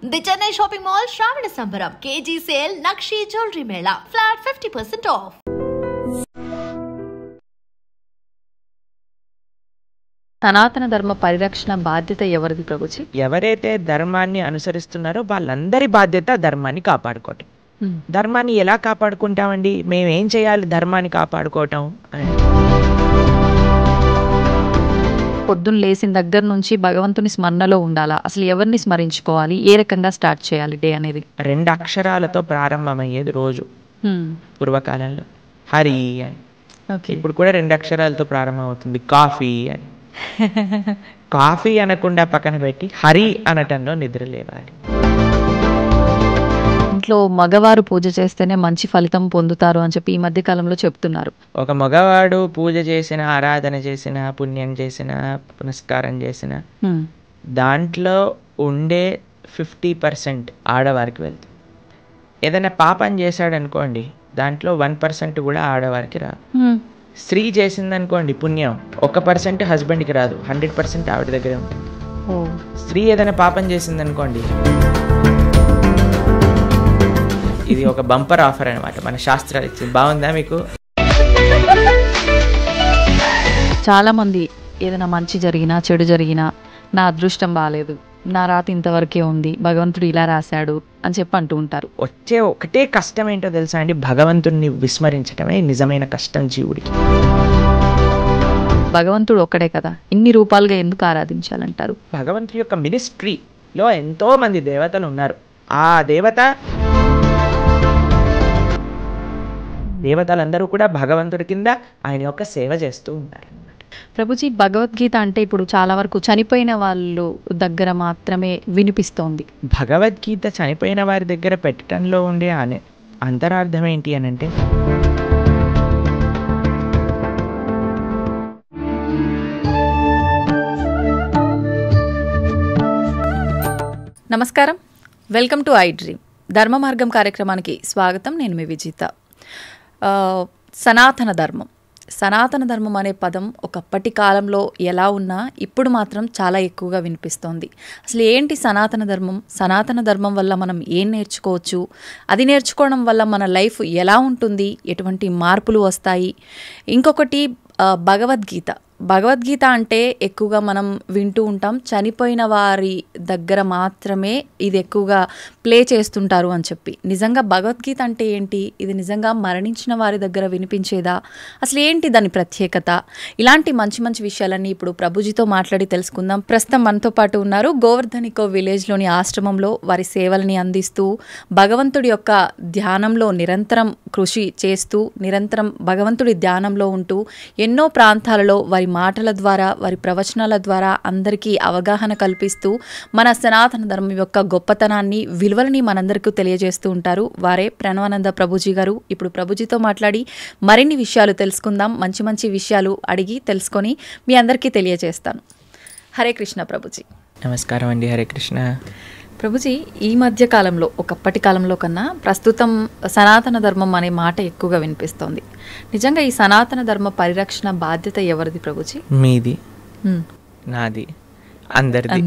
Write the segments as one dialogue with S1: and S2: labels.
S1: The Chennai Shopping Mall Shravana Sambaram KG Sale Nakshi Jewelry Mela Flat 50% off.
S2: సనాతన ధర్మ పరిరక్షణ బాధ్యత ఎవరిది ప్రభుజీ?
S3: ఎవరైతే ధర్మాన్ని అనుసరిస్తున్నారో వాళ్ళందరి బాధ్యత ధర్మాన్ని కాపాడుకోవటం. ధర్మాన్ని ఎలా కాపాడుకుంటామండి? మేమేం చేయాలి ధర్మాన్ని కాపాడుకోవటం అని?
S2: పొద్దున్న లేచిన దగ్గర నుంచి భగవంతుని స్మరణలో ఉండాలా? అసలు ఎవరిని స్మరించుకోవాలి? ఏ రకంగా స్టార్ట్ చేయాలి డే అనేది?
S3: 2 అక్షరాలతో ప్రారంభమయ్యేది రోజు పూర్వకాలంలో, హరి అని. ఇప్పుడు కూడా 2 అక్షరాలతో ప్రారంభం అవుతుంది, కాఫీ అని. కాఫీ అనకుండా పక్కన పెట్టి హరి అనటంలో నిద్ర లేవాలి.
S2: ఇంట్లో మగవారు పూజ చేస్తేనే మంచి ఫలితం పొందుతారు అని చెప్పి ఈ మధ్య కాలంలో చెప్తున్నారు.
S3: ఒక మగవాడు పూజ చేసిన, ఆరాధన చేసిన, పుణ్యం చేసిన, పునస్కారం చేసిన దాంట్లో ఉండే 50% ఆడవారికి వెళ్తుంది. ఏదైనా పాపం చేశాడనుకోండి, దాంట్లో 1% కూడా ఆడవారికి రాదు. స్త్రీ చేసిందనుకోండి పుణ్యం, 1% హస్బెండ్కి రాదు, 100% ఆవిడ దగ్గరే ఉంటుంది. స్త్రీ ఏదైనా పాపం చేసిందనుకోండి, ఇది ఒక బంపర్ ఆఫర్ అనమాట, మన శాస్త్రాలు ఇచ్చింది. బాగుందా మీకు?
S2: చాలా మంది ఏదైనా మంచి జరిగినా చెడు జరిగినా నా అదృష్టం బాగాలేదు, నా రాత ఇంతవరకే ఉంది, భగవంతుడు ఇలా రాశాడు అని చెప్పి అంటూ ఉంటారు.
S3: వచ్చే ఒకటే కష్టం ఏంటో తెలుసా అండి? భగవంతుడిని విస్మరించడమే నిజమైన కష్టం జీవుడికి.
S2: భగవంతుడు ఒక్కడే కదా, ఇన్ని రూపాలుగా ఎందుకు ఆరాధించాలంటారు?
S3: భగవంతుడి యొక్క మినిస్ట్రీలో ఎంతో మంది దేవతలు ఉన్నారు. ఆ దేవతలందరూ కూడా భగవంతుడి కింద ఆయన యొక్క సేవ చేస్తూ ఉన్నారు.
S2: ప్రభుజీ, భగవద్గీత అంటే ఇప్పుడు చాలా వరకు చనిపోయిన వాళ్ళు దగ్గర మాత్రమే వినిపిస్తోంది.
S3: భగవద్గీత చనిపోయిన వారి దగ్గర పెట్టడంలో ఉండే అంతరార్థం ఏంటి అని అంటే,
S4: నమస్కారం, వెల్కమ్ టు ఐ డ్రీమ్ ధర్మ మార్గం కార్యక్రమానికి స్వాగతం. నేను మీ విజిత. సనాతన ధర్మం అనే పదం ఒకప్పటి కాలంలో ఎలా ఉన్నా ఇప్పుడు మాత్రం చాలా ఎక్కువగా వినిపిస్తోంది. అసలు ఏంటి సనాతన ధర్మం? సనాతన ధర్మం వల్ల మనం ఏం నేర్చుకోవచ్చు? అది నేర్చుకోవడం వల్ల మన లైఫ్ ఎలా ఉంటుంది? ఎటువంటి మార్పులు వస్తాయి? ఇంకొకటి భగవద్గీత అంటే ఎక్కువగా మనం వింటూ ఉంటాం, చనిపోయిన వారి దగ్గర మాత్రమే ఇది ఎక్కువగా ప్లే చేస్తుంటారు అని చెప్పి. నిజంగా భగవద్గీత అంటే ఏంటి? ఇది నిజంగా మరణించిన వారి దగ్గర వినిపించేదా? అసలు ఏంటి దాని ప్రత్యేకత? ఇలాంటి మంచి మంచి విషయాలన్నీ ఇప్పుడు ప్రభుజీతో మాట్లాడి తెలుసుకుందాం. ప్రస్తుతం మనతో పాటు ఉన్నారు. గోవర్ధనికో విలేజ్లోని ఆశ్రమంలో వారి సేవలని అందిస్తూ, భగవంతుడి యొక్క ధ్యానంలో నిరంతరం కృషి చేస్తూ, నిరంతరం భగవంతుడి ధ్యానంలో ఉంటూ ఎన్నో ప్రాంతాలలో వారి మాటల ద్వారా, వారి ప్రవచనాల ద్వారా అందరికీ అవగాహన కల్పిస్తూ మన సనాతన ధర్మం యొక్క గొప్పతనాన్ని, విలువలని మనందరికీ తెలియజేస్తూ ఉంటారు. వారే ప్రణవానంద ప్రభుజీ గారు. ఇప్పుడు ప్రభుజీతో మాట్లాడి మరిన్ని విషయాలు తెలుసుకుందాం. మంచి మంచి విషయాలు అడిగి తెలుసుకొని మీ అందరికీ తెలియజేస్తాను. హరే కృష్ణ ప్రభుజీ.
S3: నమస్కారం అండి. హరే కృష్ణ
S4: ప్రభుజీ. ఈ మధ్య కాలంలో, ఒకప్పటి కాలంలో కన్నా ప్రస్తుతం సనాతన ధర్మం అనే మాట ఎక్కువగా వినిపిస్తోంది. నిజంగా ఈ సనాతన ధర్మ పరిరక్షణ బాధ్యత ఎవరిది ప్రభుజీ?
S3: మీది, నాది, అందరిది.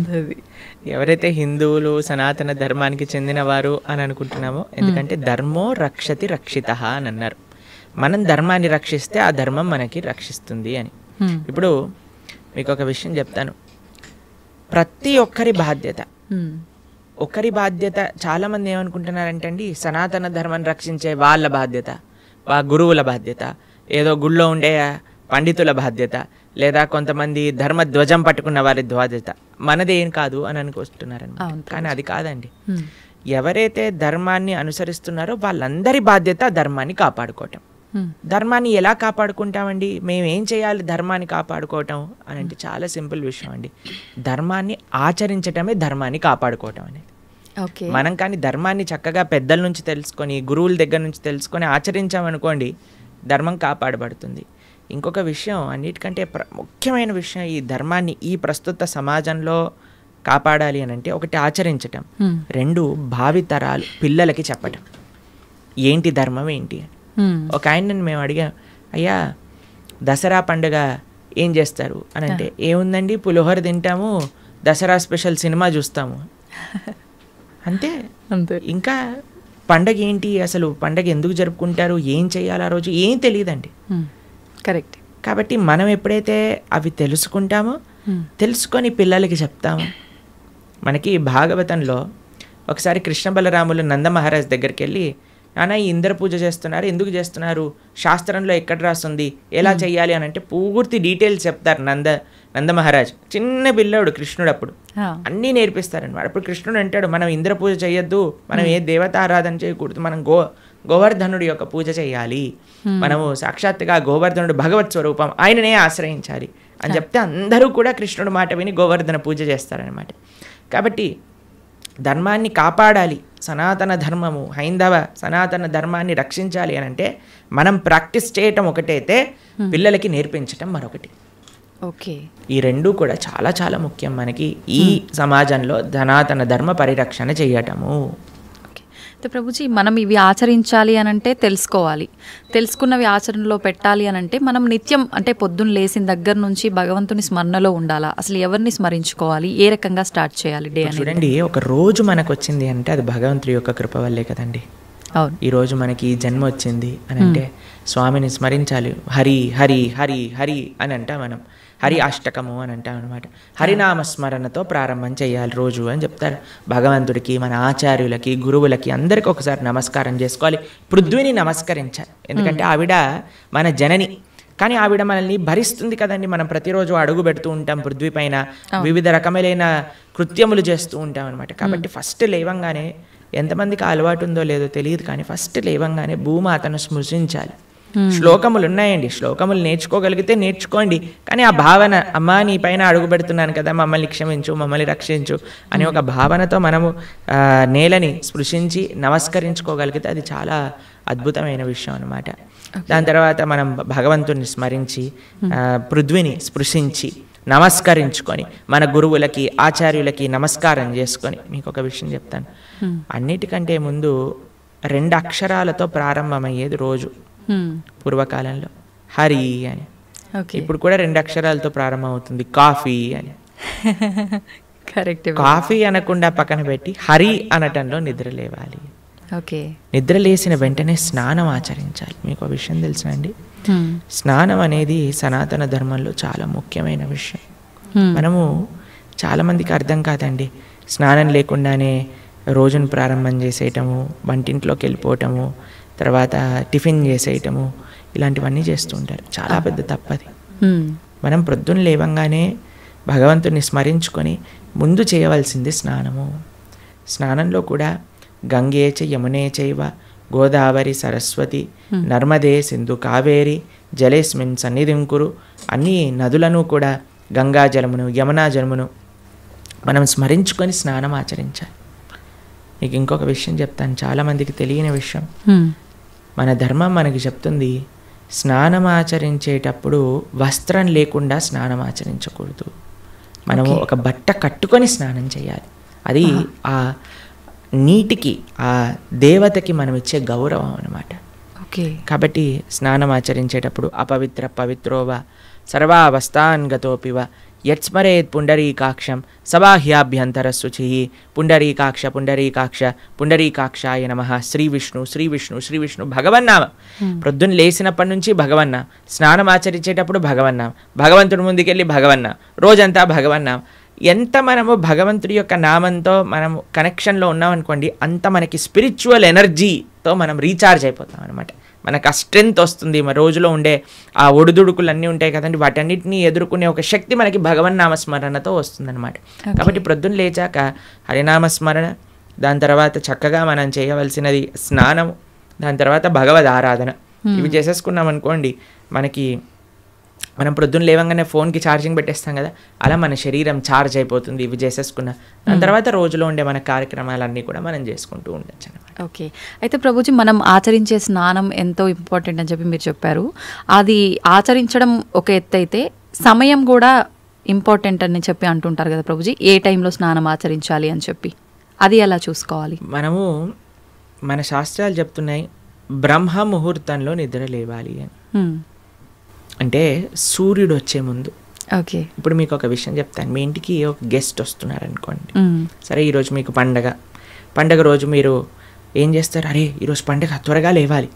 S3: ఎవరైతే హిందువులు సనాతన ధర్మానికి చెందినవారు అని అనుకుంటున్నామో, ఎందుకంటే ధర్మో రక్షతి రక్షితః అని అన్నారు. మనం ధర్మాన్ని రక్షిస్తే ఆ ధర్మం మనకి రక్షిస్తుంది అని. ఇప్పుడు మీకు ఒక విషయం చెప్తాను. ప్రతి ఒక్కరి బాధ్యత చాలామంది ఏమనుకుంటున్నారంటే అండి, సనాతన ధర్మాన్ని రక్షించే వాళ్ళ బాధ్యత, గురువుల బాధ్యత, ఏదో గుళ్ళో ఉండే పండితుల బాధ్యత, లేదా కొంతమంది ధర్మ ధ్వజం పట్టుకున్న వారి బాధ్యత, మనదేం కాదు అని అనుకుంటున్నారన్నమాట. కానీ అది కాదండి. ఎవరైతే ధర్మాన్ని అనుసరిస్తున్నారో వాళ్ళందరి బాధ్యత ధర్మాన్ని కాపాడుకోవటం. ధర్మాన్ని ఎలా కాపాడుకుంటామండి? మేమేం చేయాలి ధర్మాన్ని కాపాడుకోవటం అని అంటే చాలా సింపుల్ విషయం అండి. ధర్మాన్ని ఆచరించటమే ధర్మాన్ని కాపాడుకోవటం అనేది. మనం కానీ ధర్మాన్ని చక్కగా పెద్దల నుంచి తెలుసుకొని, గురువుల దగ్గర నుంచి తెలుసుకొని ఆచరించామనుకోండి, ధర్మం కాపాడబడుతుంది. ఇంకొక విషయం, అన్నిటికంటే ముఖ్యమైన విషయం, ఈ ధర్మాన్ని ఈ ప్రస్తుత సమాజంలో కాపాడాలి అని అంటే, ఒకటి ఆచరించటం, 2 భావితరాలు పిల్లలకి చెప్పటం ఏంటి ధర్మం ఏంటి అని. ఒక ఆయనని మేము అడిగాం, అయ్యా దసరా పండుగ ఏం చేస్తారు అని అంటే, ఏముందండి పులిహోర తింటాము, దసరా స్పెషల్ సినిమా చూస్తాము. అంతే.
S2: అంతే.
S3: ఇంకా పండగ ఏంటి, అసలు పండగ ఎందుకు జరుపుకుంటారు, ఏం చేయాలి ఆ రోజు, ఏం తెలియదండి.
S2: కరెక్ట్.
S3: కాబట్టి మనం ఎప్పుడైతే అవి తెలుసుకుంటామో, తెలుసుకొని పిల్లలకి చెప్తాము. మనకి భాగవతంలో ఒకసారి కృష్ణ బలరాములు నంద మహారాజ్ దగ్గరికి వెళ్ళి, నాన్న ఈ ఇంద్ర పూజ చేస్తున్నారు, ఎందుకు చేస్తున్నారు, శాస్త్రంలో ఎక్కడ రాస్తుంది, ఎలా చెయ్యాలి అని అంటే పూర్తి డీటెయిల్స్ చెప్తారు నంద మహారాజ్. చిన్న పిల్లాడు కృష్ణుడు, అప్పుడు అన్నీ నేర్పిస్తారనమాట. అప్పుడు కృష్ణుడు అంటాడు, మనం ఇంద్ర పూజ చేయొద్దు, మనం ఏ దేవత ఆరాధన చేయకూడదు, మనం గోవర్ధనుడి యొక్క పూజ చేయాలి, మనము సాక్షాత్తుగా గోవర్ధనుడు భగవత్ స్వరూపం, ఆయననే ఆశ్రయించాలి అని చెప్తే అందరూ కూడా కృష్ణుడు మాట విని గోవర్ధన పూజ చేస్తారనమాట. కాబట్టి ధర్మాన్ని కాపాడాలి, సనాతన ధర్మము, హైందవ సనాతన ధర్మాన్ని రక్షించాలి అని అంటే మనం ప్రాక్టీస్ చేయటం ఒకటైతే పిల్లలకి నేర్పించటం మరొకటి.
S2: ఓకే.
S3: ఈ రెండూ కూడా చాలా చాలా ముఖ్యం మనకి ఈ సమాజంలో సనాతన ధర్మ పరిరక్షణ చేయటము.
S4: అయితే ప్రభుజీ, మనం ఇవి ఆచరించాలి అని అంటే తెలుసుకోవాలి, తెలుసుకున్నవి ఆచరణలో పెట్టాలి అని అంటే మనం నిత్యం అంటే పొద్దున్న లేచిన దగ్గర నుంచి భగవంతుని స్మరణలో ఉండాలా? అసలు ఎవరిని స్మరించుకోవాలి, ఏ రకంగా స్టార్ట్ చేయాలి డే అనేది?
S3: చూడండి, ఒక రోజు మనకు వచ్చింది అంటే అది భగవంతుడి యొక్క కృప వల్లే కదండి.
S4: అవును.
S3: ఈరోజు మనకి ఈ జన్మ వచ్చింది అని అంటే స్వామిని స్మరించాలి. హరి హరి హరి హరి అని అంటాం మనం, హరి అష్టకము అని అంటాం అనమాట. హరినామస్మరణతో ప్రారంభం చేయాలి రోజు అని చెప్తారు. భగవంతుడికి, మన ఆచార్యులకి, గురువులకి అందరికీ ఒకసారి నమస్కారం చేసుకోవాలి. పృథ్వీని నమస్కరించాలి, ఎందుకంటే ఆవిడ మన జనని. కానీ ఆవిడ మనల్ని భరిస్తుంది కదండి. మనం ప్రతిరోజు అడుగు పెడుతూ ఉంటాం పృథ్వీ పైన, వివిధ రకములైన కృత్యములు చేస్తూ ఉంటాం అనమాట. కాబట్టి ఫస్ట్ లేవంగానే, ఎంతమందికి అలవాటు ఉందో లేదో తెలియదు కానీ ఫస్ట్ లేవంగానే భూమాతను స్మృశించాలి. శ్లోకములు ఉన్నాయండి, శ్లోకములు నేర్చుకోగలిగితే నేర్చుకోండి, కానీ ఆ భావన, అమ్మా నీ పైన అడుగు పెడుతున్నాను కదా, మమ్మల్ని క్షమించు, మమ్మల్ని రక్షించు అనే ఒక భావనతో మనము నేలని స్పృశించి నమస్కరించుకోగలిగితే అది చాలా అద్భుతమైన విషయం అనమాట. దాని తర్వాత మనం భగవంతుని స్మరించి పృథ్వీని స్పృశించి నమస్కరించుకొని మన గురువులకి, ఆచార్యులకి నమస్కారం చేసుకొని, మీకు ఒక విషయం చెప్తాను, అన్నిటికంటే ముందు 2 అక్షరాలతో ప్రారంభమయ్యేది రోజు పూర్వకాలంలో, హరి అని. ఇప్పుడు కూడా 2 అక్షరాలతో ప్రారంభం అవుతుంది, కాఫీ అని.
S4: కరెక్ట్.
S3: కాఫీ అనకుండా పక్కన పెట్టి హరి అనటంలో నిద్ర లేవాలి.
S4: ఓకే.
S3: నిద్ర లేచిన వెంటనే స్నానం ఆచరించాలి. మీకు ఒక విషయం తెలుసునండి, స్నానం అనేది సనాతన ధర్మంలో చాలా ముఖ్యమైన విషయం. మనము చాలామందికి అర్థం కాదండి, స్నానం లేకుండానే రోజును ప్రారంభం చేసేయటము, వంటింట్లోకి వెళ్ళిపోవటము, తర్వాత టిఫిన్ చేసేయటము, ఇలాంటివన్నీ చేస్తూ ఉంటారు. చాలా పెద్ద తప్పది. మనం ప్రొద్దున లేవంగానే భగవంతుని స్మరించుకొని ముందు చేయవలసింది స్నానము. స్నానంలో కూడా గంగే చ యమునే చైవ గోదావరి సరస్వతి నర్మదే సింధు కావేరి జలేస్మిన్ సన్నిధిం కురు, అన్ని నదులను కూడా గంగా జలమును, యమునా జలమును మనం స్మరించుకొని స్నానం ఆచరించాలి. మీకు ఇంకొక విషయం చెప్తాను, చాలామందికి తెలియని విషయం. మన ధర్మం మనకి చెప్తుంది, స్నానం ఆచరించేటప్పుడు వస్త్రం లేకుండా స్నానం ఆచరించకూడదు. మనము ఒక బట్ట కట్టుకొని స్నానం చేయాలి. అది ఆ నీటికి, ఆ దేవతకి మనం ఇచ్చే గౌరవం అన్నమాట. కాబట్టి స్నానం ఆచరించేటప్పుడు అపవిత్ర పవిత్రోవ సర్వావస్థాన్ గతోపివ యత్స్మరేత్ పుండరీకాక్షం సబాహ్యాభ్యంతర శుచి. పుండరీకాక్ష పుండరీకాక్ష పుండరీకాక్షాయ నమః. శ్రీ విష్ణు శ్రీ విష్ణు శ్రీ విష్ణు భగవన్నామ. ప్రొద్దున లేచినప్పటి నుంచి భగవన్న, స్నానం ఆచరించేటప్పుడు భగవన్నాం, భగవంతుడి ముందుకెళ్ళి భగవన్నాం, రోజంతా భగవన్నాం. ఎంత మనము భగవంతుడి యొక్క నామంతో మనము కనెక్షన్లో ఉన్నామనుకోండి, అంత మనకి స్పిరిచువల్ ఎనర్జీతో మనం రీఛార్జ్ అయిపోతాం అనమాట. మనకు ఆ స్ట్రెంగ్త్ వస్తుంది. మన రోజులో ఉండే ఆ ఒడిదుడుకులు అన్నీ ఉంటాయి కదండి, వాటన్నిటిని ఎదుర్కొనే ఒక శక్తి మనకి భగవన్నామస్మరణతో వస్తుందన్నమాట. కాబట్టి ప్రొద్దున లేచాక హరినామస్మరణ, దాని తర్వాత చక్కగా మనం చేయవలసినది స్నానము, దాని తర్వాత భగవద్ ఆరాధన. ఇవి చేసేసుకున్నాం అనుకోండి, మనం ప్రొద్దున లేవంగానే ఫోన్కి ఛార్జింగ్ పెట్టేస్తాం కదా, అలా మన శరీరం ఛార్జ్ అయిపోతుంది ఇవి చేసేసుకున్న. దాని తర్వాత రోజులో ఉండే మన కార్యక్రమాలన్నీ కూడా మనం చేసుకుంటూ ఉండొచ్చు అనమాట.
S4: ఓకే. అయితే ప్రభుజీ, మనం ఆచరించే స్నానం ఎంతో ఇంపార్టెంట్ అని చెప్పి మీరు చెప్పారు. అది ఆచరించడం ఒక ఎత్తు అయితే సమయం కూడా ఇంపార్టెంట్ అని చెప్పి అంటుంటారు కదా ప్రభుజీ, ఏ టైంలో స్నానం ఆచరించాలి అని చెప్పి, అది ఎలా చూసుకోవాలి?
S3: మనము, మన శాస్త్రాలు చెప్తున్నాయి బ్రహ్మ ముహూర్తంలో నిద్ర లేవాలి అని. అంటే సూర్యుడు వచ్చే ముందు.
S4: ఓకే.
S3: ఇప్పుడు మీకు ఒక విషయం చెప్తాను. మీ ఇంటికి ఒక గెస్ట్ వస్తున్నారు అనుకోండి, సరే ఈరోజు మీకు పండగ, పండగ రోజు మీరు ఏం చేస్తారు, అరే ఈరోజు పండగ త్వరగా లేవాలి,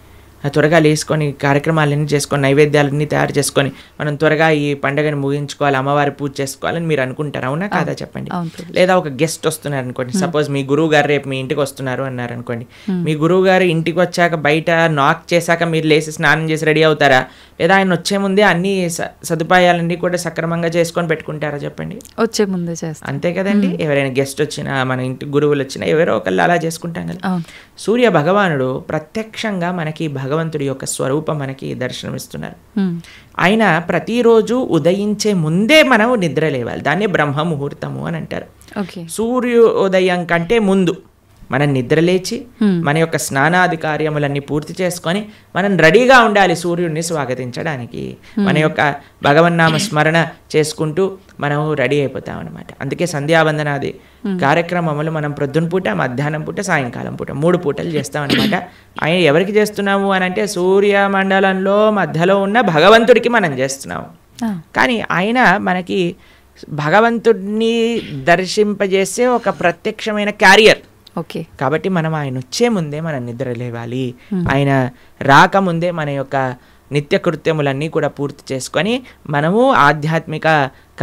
S3: త్వరగా లేసుకొని కార్యక్రమాలన్నీ చేసుకొని నైవేద్యాలన్నీ తయారు చేసుకొని మనం త్వరగా ఈ పండుగని ముగించుకోవాలి, అమ్మవారి పూజ చేసుకోవాలని మీరు అనుకుంటారు, అవునా కాదా చెప్పండి. లేదా ఒక గెస్ట్ వస్తున్నారు అనుకోండి, సపోజ్ మీ గురువు గారు రేపు మీ ఇంటికి వస్తున్నారు అన్నారు అనుకోండి, మీ గురువు గారు ఇంటికి వచ్చాక బయట నాక్ చేశాక మీరు లేచి స్నానం చేసి రెడీ అవుతారా, లేదా ఆయన వచ్చే ముందే అన్ని సదుపాయాలన్నీ కూడా సక్రమంగా చేసుకొని పెట్టుకుంటారా చెప్పండి.
S4: వచ్చే ముందే చేస్తాం
S3: అంతే కదండి. ఎవరైనా గెస్ట్ వచ్చినా మన ఇంటి గురువులు వచ్చినా ఎవరో ఒకళ్ళు అలా చేసుకుంటాం కదా. సూర్య భగవానుడు ప్రత్యక్షంగా మనకి భగవంతుడి యొక్క స్వరూపం మనకి దర్శనమిస్తున్నారు. ఆయన ప్రతిరోజు ఉదయించే ముందే మనం నిద్ర లేవాలి, దాన్నే బ్రహ్మ ముహూర్తము అని అంటారు. సూర్యోదయం కంటే ముందు మనం నిద్రలేచి మన యొక్క స్నానాది కార్యములన్నీ పూర్తి చేసుకొని మనం రెడీగా ఉండాలి సూర్యుడిని స్వాగతించడానికి. మన యొక్క భగవన్నామ స్మరణ చేసుకుంటూ మనం రెడీ అయిపోతాం అనమాట. అందుకే సంధ్యావందనాది కార్యక్రమములు మనం ప్రొద్దున పూట, మధ్యాహ్నం పూట, సాయంకాలం పూట 3 పూటలు చేస్తాం అనమాట. ఆయన ఎవరికి చేస్తున్నాము అని అంటే సూర్యమండలంలో మధ్యలో ఉన్న భగవంతుడికి మనం చేస్తున్నాము. కానీ ఆయన మనకి భగవంతుడిని దర్శింపజేసే ఒక ప్రత్యక్షమైన క్యారియర్. కాబట్టి మనం ఆయన వచ్చే ముందే మనం నిద్ర లేవాలి, ఆయన రాకముందే మన యొక్క నిత్య కృత్యములన్నీ కూడా పూర్తి చేసుకొని మనము ఆధ్యాత్మిక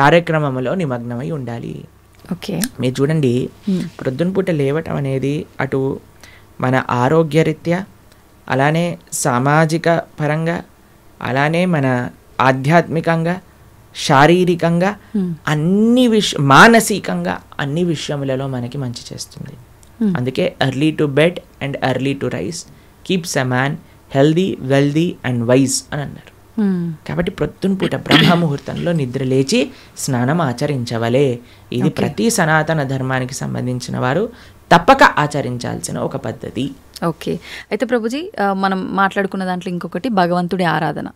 S3: కార్యక్రమంలో నిమగ్నమై ఉండాలి. మీరు చూడండి, ప్రొద్దున పూట లేవటం అనేది అటు మన ఆరోగ్యరీత్యా, అలానే సామాజిక పరంగా, అలానే మన ఆధ్యాత్మికంగా, శారీరకంగా, అన్ని మానసికంగా అన్ని విషయములలో మనకి మంచి చేస్తుంది. అందుకే early to bed and early to rice keeps a man healthy, wealthy and wise అని అన్నారు. కాబట్టి ప్రొద్దున పూట బ్రహ్మ ముహూర్తంలో నిద్ర లేచి స్నానం ఆచరించవలే. ఇది ప్రతి సనాతన ధర్మానికి సంబంధించిన వారు తప్పక ఆచరించాల్సిన ఒక పద్ధతి.
S4: ఓకే, అయితే ప్రభుజీ మనం మాట్లాడుకున్న దాంట్లో ఇంకొకటి భగవంతుడి ఆరాధన.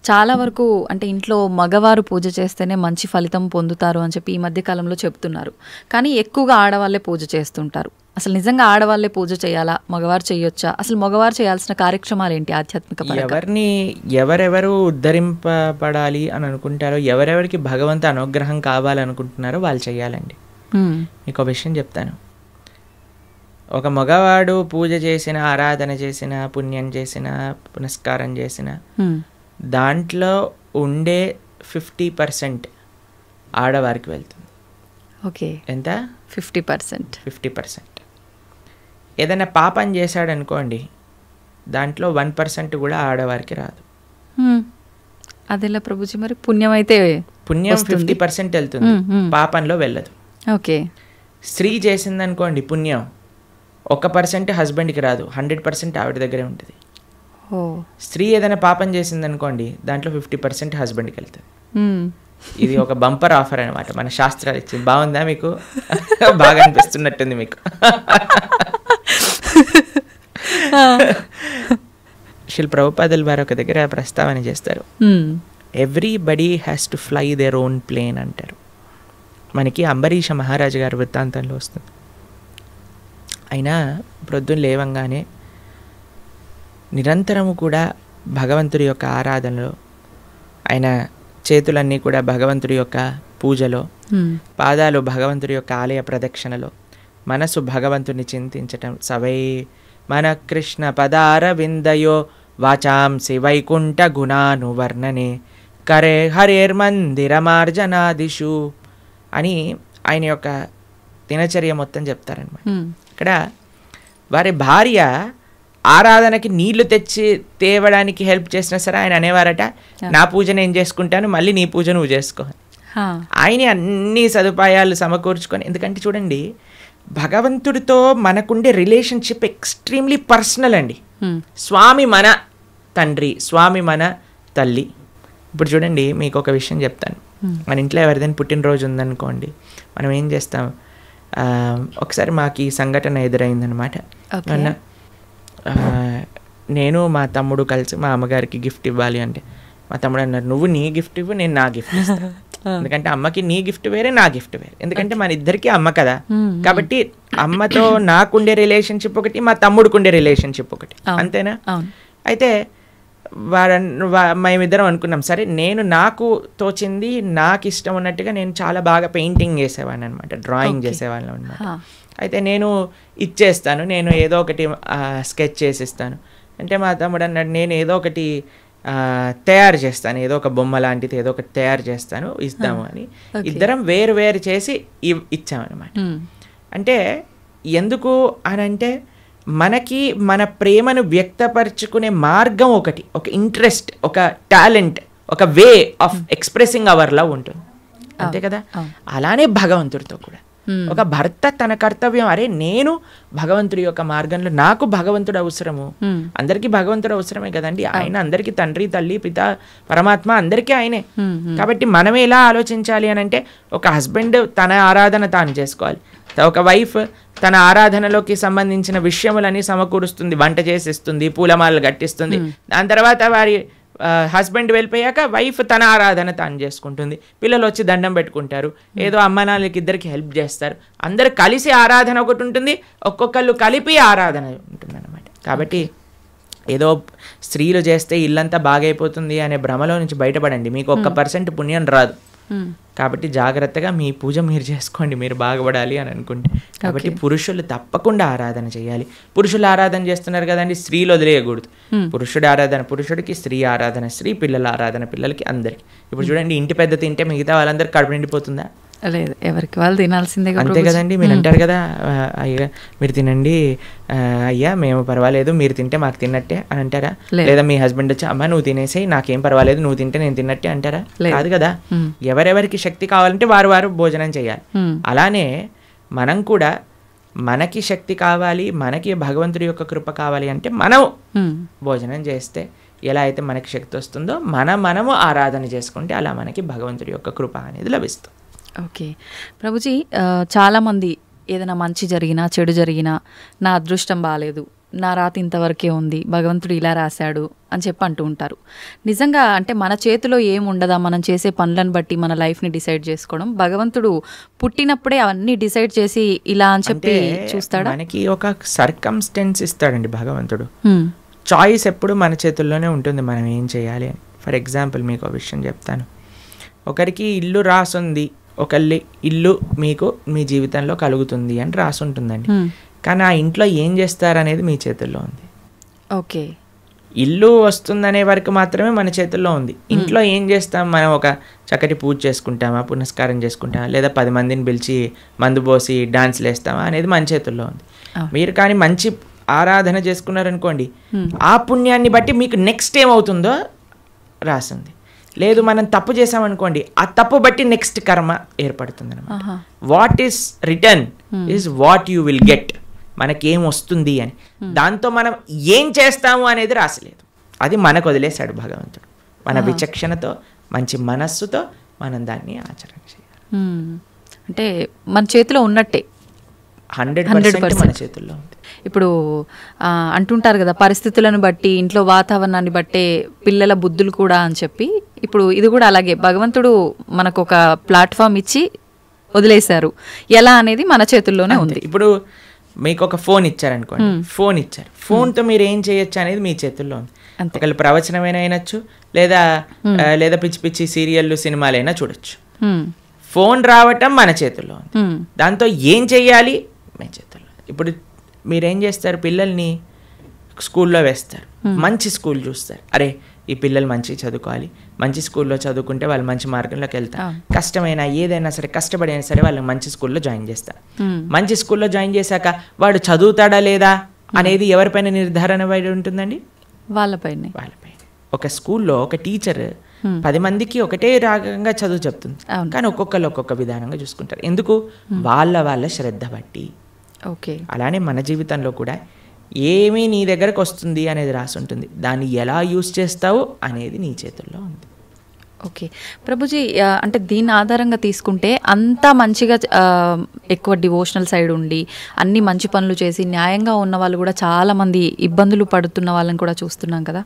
S4: చాలా వరకు అంటే ఇంట్లో మగవారు పూజ చేస్తేనే మంచి ఫలితం పొందుతారు అని చెప్పి ఈ మధ్య కాలంలో చెప్తున్నారు. కానీ ఎక్కువగా ఆడవాళ్ళే పూజ చేస్తుంటారు. అసలు నిజంగా ఆడవాళ్ళే పూజ చేయాలా, మగవారు చేయొచ్చా? అసలు మగవారు చేయాల్సిన కార్యక్రమాలు ఏంటి ఆధ్యాత్మిక?
S3: ఎవరెవరు ఉద్ధరింపబడాలి అని అనుకుంటారో, ఎవరెవరికి భగవంతు అనుగ్రహం కావాలనుకుంటున్నారో వాళ్ళు చేయాలండి. మీకు విషయం చెప్తాను. ఒక మగవాడు పూజ చేసిన, ఆరాధన చేసిన, పుణ్యం చేసిన, పునస్కారం చేసిన దాంట్లో ఉండే 50% ఆడవారికి వెళ్తుంది.
S4: ఓకే,
S3: ఎంత?
S4: 50%.
S3: ఏదైనా పాపం చేశాడు అనుకోండి, దాంట్లో 1% కూడా ఆడవారికి రాదు.
S4: అదెలా ప్రభుజీ? మరి పుణ్యం అయితే
S3: పుణ్యం 50% వెళ్తుంది, పాపంలో వెళ్ళదు.
S4: ఓకే,
S3: స్త్రీ చేసిందనుకోండి పుణ్యం 1% హస్బెండ్కి రాదు, 100% ఆవిడ దగ్గరే ఉంటుంది. స్త్రీ ఏదైనా పాపం చేసిందనుకోండి, దాంట్లో 50% హస్బెండ్కి వెళ్తుంది. ఇది ఒక బంపర్ ఆఫర్ అనమాట, మన శాస్త్రాలు ఇచ్చింది. బాగుందా మీకు? బాగా అనిపిస్తున్నట్టుంది మీకు. శ్రీ ప్రభుపాదుల వారు ఒక దగ్గర ప్రస్తావన చేస్తారు, everybody has to fly their own plane అంటారు. మనకి అంబరీష మహారాజు గారి వృత్తాంతంలో వస్తుంది. అయినా ప్రొద్దున లేవంగానే నిరంతరము కూడా భగవంతుడి యొక్క ఆరాధనలో, ఆయన చేతులన్నీ కూడా భగవంతుడి యొక్క పూజలో, పాదాలు భగవంతుడి యొక్క ఆలయ ప్రదక్షిణలో, మనసు భగవంతుని చింతించటం. సవై మన కృష్ణ పదార విందయో వాచాంసి వైకుంఠ గుణాను వర్ణనే కరే హరేర్మందిరమార్జనాదిషు అని ఆయన యొక్క దినచర్య మొత్తం చెప్తారనమాట. ఇక్కడ వారి భార్య ఆరాధనకి నీళ్లు తెచ్చి తేవడానికి హెల్ప్ చేసినా సరే ఆయన అనేవారట, నా పూజ నేను చేసుకుంటాను, మళ్ళీ నీ పూజ నువ్వు చేసుకో. ఆయన అన్ని సదుపాయాలు సమకూర్చుకొని, ఎందుకంటే చూడండి భగవంతుడితో మనకుండే రిలేషన్షిప్ ఎక్స్ట్రీమ్లీ పర్సనల్ అండి. స్వామి మన తండ్రి, స్వామి మన తల్లి. ఇప్పుడు చూడండి మీకు ఒక విషయం చెప్తాను. మన ఇంట్లో ఎవరిదైనా పుట్టినరోజు ఉందనుకోండి, మనం ఏం చేస్తాం, ఒకసారి మాకు ఈ సంఘటన ఎదురైందనమాట. నేను మా తమ్ముడు కలిసి మా అమ్మగారికి గిఫ్ట్ ఇవ్వాలి అంటే, మా తమ్ముడు అన్నారు, నువ్వు నీ గిఫ్ట్ ఇవ్వు, నేను నా గిఫ్ట్ ఇస్తాను. ఎందుకంటే అమ్మకి నీ గిఫ్ట్ వేరే, నా గిఫ్ట్ వేరే. ఎందుకంటే మన ఇద్దరికి అమ్మ కదా, కాబట్టి అమ్మతో నాకుండే రిలేషన్షిప్ ఒకటి, మా తమ్ముడికి ఉండే రిలేషన్షిప్ ఒకటి, అంతేనా? అయితే మేమిద్దరం అనుకున్నాం, సరే నేను నాకు తోచింది నాకు ఇష్టం ఉన్నట్టుగా నేను చాలా బాగా పెయింటింగ్ చేసేవాడిని అనమాట, డ్రాయింగ్ చేసేవాళ్ళం అనమాట. అయితే నేను ఇచ్చేస్తాను, నేను ఏదో ఒకటి స్కెచ్ చేసిస్తాను అంటే మా తమ్ముడు అన్నాడు నేను ఏదో ఒకటి తయారు చేస్తాను, ఏదో ఒక బొమ్మ లాంటిది ఏదో ఒకటి తయారు చేస్తాను ఇస్తాము అని ఇద్దరం వేరు వేరు చేసి ఇచ్చామన్నమాట. అంటే ఎందుకు అని అంటే మనకి మన ప్రేమను వ్యక్తపరచుకునే మార్గం ఒకటి, ఒక ఇంట్రెస్ట్, ఒక టాలెంట్, ఒక way of expressing hour love ఉంటుంది అంతే కదా. అలానే భగవంతుడితో కూడా ఒక భర్త తన కర్తవ్యం, అరే నేను భగవంతుడి యొక్క మార్గంలో, నాకు భగవంతుడు అవసరము, అందరికీ భగవంతుడు అవసరమే కదండి, ఆయన అందరికీ తండ్రి తల్లి పిత పరమాత్మ అందరికీ ఆయనే. కాబట్టి మనం ఎలా ఆలోచించాలి అని అంటే ఒక హస్బెండ్ తన ఆరాధన తాను చేసుకోవాలి, ఒక వైఫ్ తన ఆరాధనలోకి సంబంధించిన విషయములని సమకూరుస్తుంది, వంట చేసిస్తుంది, పూలమాలలు కట్టిస్తుంది. దాని తర్వాత వారి హస్బెండ్ వెళ్ళిపోయాక వైఫ్ తన ఆరాధన తాను చేసుకుంటుంది, పిల్లలు వచ్చి దండం పెట్టుకుంటారు, ఏదో అమ్మ నాన్నలకి ఇద్దరికి హెల్ప్ చేస్తారు, అందరు కలిసి ఆరాధన ఒకటి ఉంటుంది, ఒక్కొక్కళ్ళు కలిపి ఆరాధన ఉంటుంది అన్నమాట. కాబట్టి ఏదో స్త్రీలు చేస్తే ఇల్లంతా బాగైపోతుంది అనే భ్రమలో నుంచి బయటపడండి, మీకు 1% పుణ్యం రాదు. కాబట్టి జాగ్రత్తగా మీ పూజ మీరు చేసుకోండి, మీరు బాగుపడాలి అని అనుకుంటే. కాబట్టి పురుషులు తప్పకుండా ఆరాధన చేయాలి. పురుషులు ఆరాధన చేస్తున్నారు కదండి, స్త్రీలు వదిలేయకూడదు. పురుషుడి ఆరాధన పురుషుడికి, స్త్రీ ఆరాధన స్త్రీ, పిల్లల ఆరాధన పిల్లలకి, అందరికి. ఇప్పుడు చూడండి, ఇంటి పెద్ద తింటే మిగతా వాళ్ళందరికీ కడుపు నిండిపోతుందా?
S4: లేదు, ఎవరికి వాళ్ళు తినాల్సిందే
S3: అంతే కదండి. మీరు అంటారు కదా, అయ్యా మీరు తినండి, అయ్యా మేము పర్వాలేదు, మీరు తింటే మాకు తిన్నట్టే అని అంటారా? లేదా మీ హస్బెండ్ వచ్చి అమ్మ నువ్వు తినేసేయి, నాకేం పర్వాలేదు, నువ్వు తింటే నేను తిన్నట్టే అంటారా? కాదు కదా. ఎవరెవరికి శక్తి కావాలంటే వారు వారు భోజనం చేయాలి. అలానే మనం కూడా మనకి శక్తి కావాలి, మనకి భగవంతుడి యొక్క కృప కావాలి అంటే మనం భోజనం చేస్తే ఎలా అయితే మనకి శక్తి వస్తుందో మనము ఆరాధన చేసుకుంటే అలా మనకి భగవంతుడి యొక్క కృప అనేది లభిస్తుంది.
S4: ఓకే ప్రభుజీ, చాలామంది ఏదైనా మంచి జరిగినా చెడు జరిగినా నా అదృష్టం బాగాలేదు, నా రాత ఇంతవరకే ఉంది, భగవంతుడు ఇలా రాశాడు అని చెప్పి అంటూ ఉంటారు. నిజంగా అంటే మన చేతిలో ఏముండదా మనం చేసే పనులను బట్టి మన లైఫ్ని డిసైడ్ చేసుకోవడం? భగవంతుడు పుట్టినప్పుడే అవన్నీ డిసైడ్ చేసి ఇలా అని చెప్పి చూస్తాడా?
S3: మనకి ఒక సర్కమ్స్టెన్స్ ఇస్తాడండి భగవంతుడు. చాయిస్ ఎప్పుడు మన చేతుల్లోనే ఉంటుంది, మనం ఏం చేయాలి అని. ఫర్ ఎగ్జాంపుల్ మీకు ఒక విషయం చెప్తాను. ఒకరికి ఇల్లు రాసుంది, ఒకళ్ళ ఇల్లు మీకు మీ జీవితంలో కలుగుతుంది అని రాసుంటుందండి, కానీ ఆ ఇంట్లో ఏం చేస్తారనేది మీ చేతుల్లో ఉంది.
S4: ఓకే,
S3: ఇల్లు వస్తుందనే వరకు మాత్రమే మన చేతుల్లో ఉంది. ఇంట్లో ఏం చేస్తాం, మనం ఒక చక్కటి పూజ చేసుకుంటామా, పునస్కారం చేసుకుంటామా, లేదా 10 మందిని పిలిచి మందు పోసి డాన్స్లు వేస్తామా అనేది మన చేతుల్లో ఉంది. మీరు కానీ మంచి ఆరాధన చేసుకున్నారనుకోండి, ఆ పుణ్యాన్ని బట్టి మీకు నెక్స్ట్ ఏమవుతుందో రాసింది. లేదు మనం తప్పు చేసామనుకోండి, ఆ తప్పు బట్టి నెక్స్ట్ కర్మ ఏర్పడుతుంది అనమాట. What is return is what you will get. మనకేం వస్తుంది అని, దాంతో మనం ఏం చేస్తాము అనేది రాసలేదు, అది మనకు వదిలేశాడు భగవంతుడు. మన విచక్షణతో మంచి మనస్సుతో మనం దాన్ని ఆచరణ చేయాలి.
S4: అంటే మన చేతిలో ఉన్నట్టే
S3: 100% మన చేతుల్లో ఉంది.
S4: ఇప్పుడు అంటుంటారు కదా, పరిస్థితులను బట్టి ఇంట్లో వాతావరణాన్ని బట్టే పిల్లల బుద్ధులు కూడా అని చెప్పి, ఇప్పుడు ఇది కూడా అలాగే భగవంతుడు మనకు ఒక ప్లాట్ఫామ్ ఇచ్చి వదిలేశారు, ఎలా అనేది మన చేతుల్లోనే ఉంది.
S3: ఇప్పుడు మీకు ఒక ఫోన్ ఇచ్చారనుకోండి, ఫోన్ ఇచ్చారు, ఫోన్తో మీరు ఏం చేయొచ్చు అనేది మీ చేతుల్లో ఉంది. ఒకళ్ళు ప్రవచనమైనా అయినచ్చు, లేదా పిచ్చి పిచ్చి సీరియళ్ళు సినిమాలైనా చూడొచ్చు. ఫోన్ రావటం మన చేతుల్లో ఉంది, దాంతో ఏం చెయ్యాలి మీ చేతుల్లో. ఇప్పుడు మీరేం చేస్తారు, పిల్లల్ని స్కూల్లో వేస్తారు, మంచి స్కూల్ చూస్తారు, అరే ఈ పిల్లలు మంచి చదువుకోవాలి, మంచి స్కూల్లో చదువుకుంటే వాళ్ళు మంచి మార్గంలోకి వెళ్తారు, కష్టమైనా ఏదైనా సరే కష్టపడైనా సరే వాళ్ళని మంచి స్కూల్లో జాయిన్ చేస్తారు. మంచి స్కూల్లో జాయిన్ చేశాక వాడు చదువుతాడా లేదా అనేది ఎవరిపైన నిర్ధారణ పడి ఉంటుందండి? వాళ్ళపైన. ఒక స్కూల్లో ఒక టీచర్ 10 మందికి ఒకటే రకంగా చదువు చెప్తుంది, కానీ ఒక్కొక్కరు ఒక్కొక్క విధానంగా చూసుకుంటారు. ఎందుకు? వాళ్ళ శ్రద్ధ బట్టి.
S4: ఓకే,
S3: అలానే మన జీవితంలో కూడా ఏమీ నీ దగ్గరకు వస్తుంది అనేది రాసి ఉంటుంది, దాన్ని ఎలా యూజ్ చేస్తావు అనేది నీ చేతుల్లో ఉంది.
S4: ఓకే ప్రభుజీ, అంటే దీని ఆధారంగా తీసుకుంటే అంతా మంచిగా ఎక్కువ డివోషనల్ సైడ్ ఉండి అన్ని మంచి పనులు చేసి న్యాయంగా ఉన్న వాళ్ళు కూడా చాలామంది ఇబ్బందులు పడుతున్న వాళ్ళని కూడా చూస్తున్నాం కదా,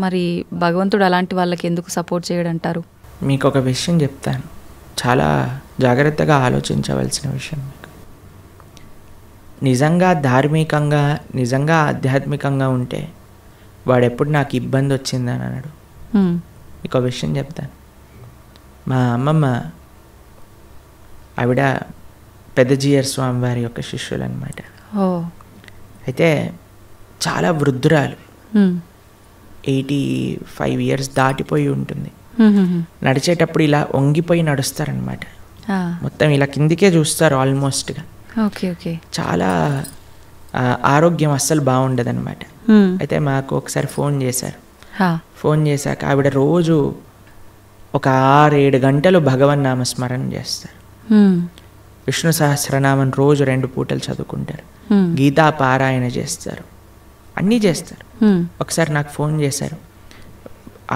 S4: మరి భగవంతుడు అలాంటి వాళ్ళకి ఎందుకు సపోర్ట్ చేయడంటారు?
S3: మీకు ఒక విషయం చెప్తాను, చాలా జాగ్రత్తగా ఆలోచించవలసిన విషయం. నిజంగా ధార్మికంగా, నిజంగా ఆధ్యాత్మికంగా ఉంటే వాడెప్పుడు నాకు ఇబ్బంది వచ్చిందని అన్నాడు. మీకు ఒక విషయం చెప్తాను. మా అమ్మమ్మ ఆవిడ పెద్దజీయర్ స్వామి వారి యొక్క శిష్యులు అనమాట.
S4: ఓ.
S3: అయితే చాలా వృద్ధురాలు,
S4: హ్మ్.
S3: 85 years దాటిపోయి ఉంటుంది.
S4: హ్మ్.
S3: నడిచేటప్పుడు ఇలా వంగిపోయి నడుస్తారనమాట.
S4: ఆ.
S3: మొత్తం ఇలా కిందికే చూస్తారు ఆల్మోస్ట్గా.
S4: Okay okay.
S3: చాలా ఆరోగ్యం అస్సలు బాగుండదన్నమాట.
S4: హ్మ్.
S3: అయితే మాకు ఒకసారి ఫోన్ చేశారు.
S4: హా.
S3: ఫోన్ చేశాక ఆవిడ రోజు ఒక 6-7 గంటలు భగవన్నామ స్మరణ చేస్తారు.
S4: హ్మ్.
S3: విష్ణు సహస్రనామం రోజు 2 పూటలు చదువుకుంటారు.
S4: హ్మ్.
S3: గీతా పారాయణ చేస్తారు, అన్నీ చేస్తారు.
S4: హ్మ్.
S3: ఒకసారి నాకు ఫోన్ చేశారు,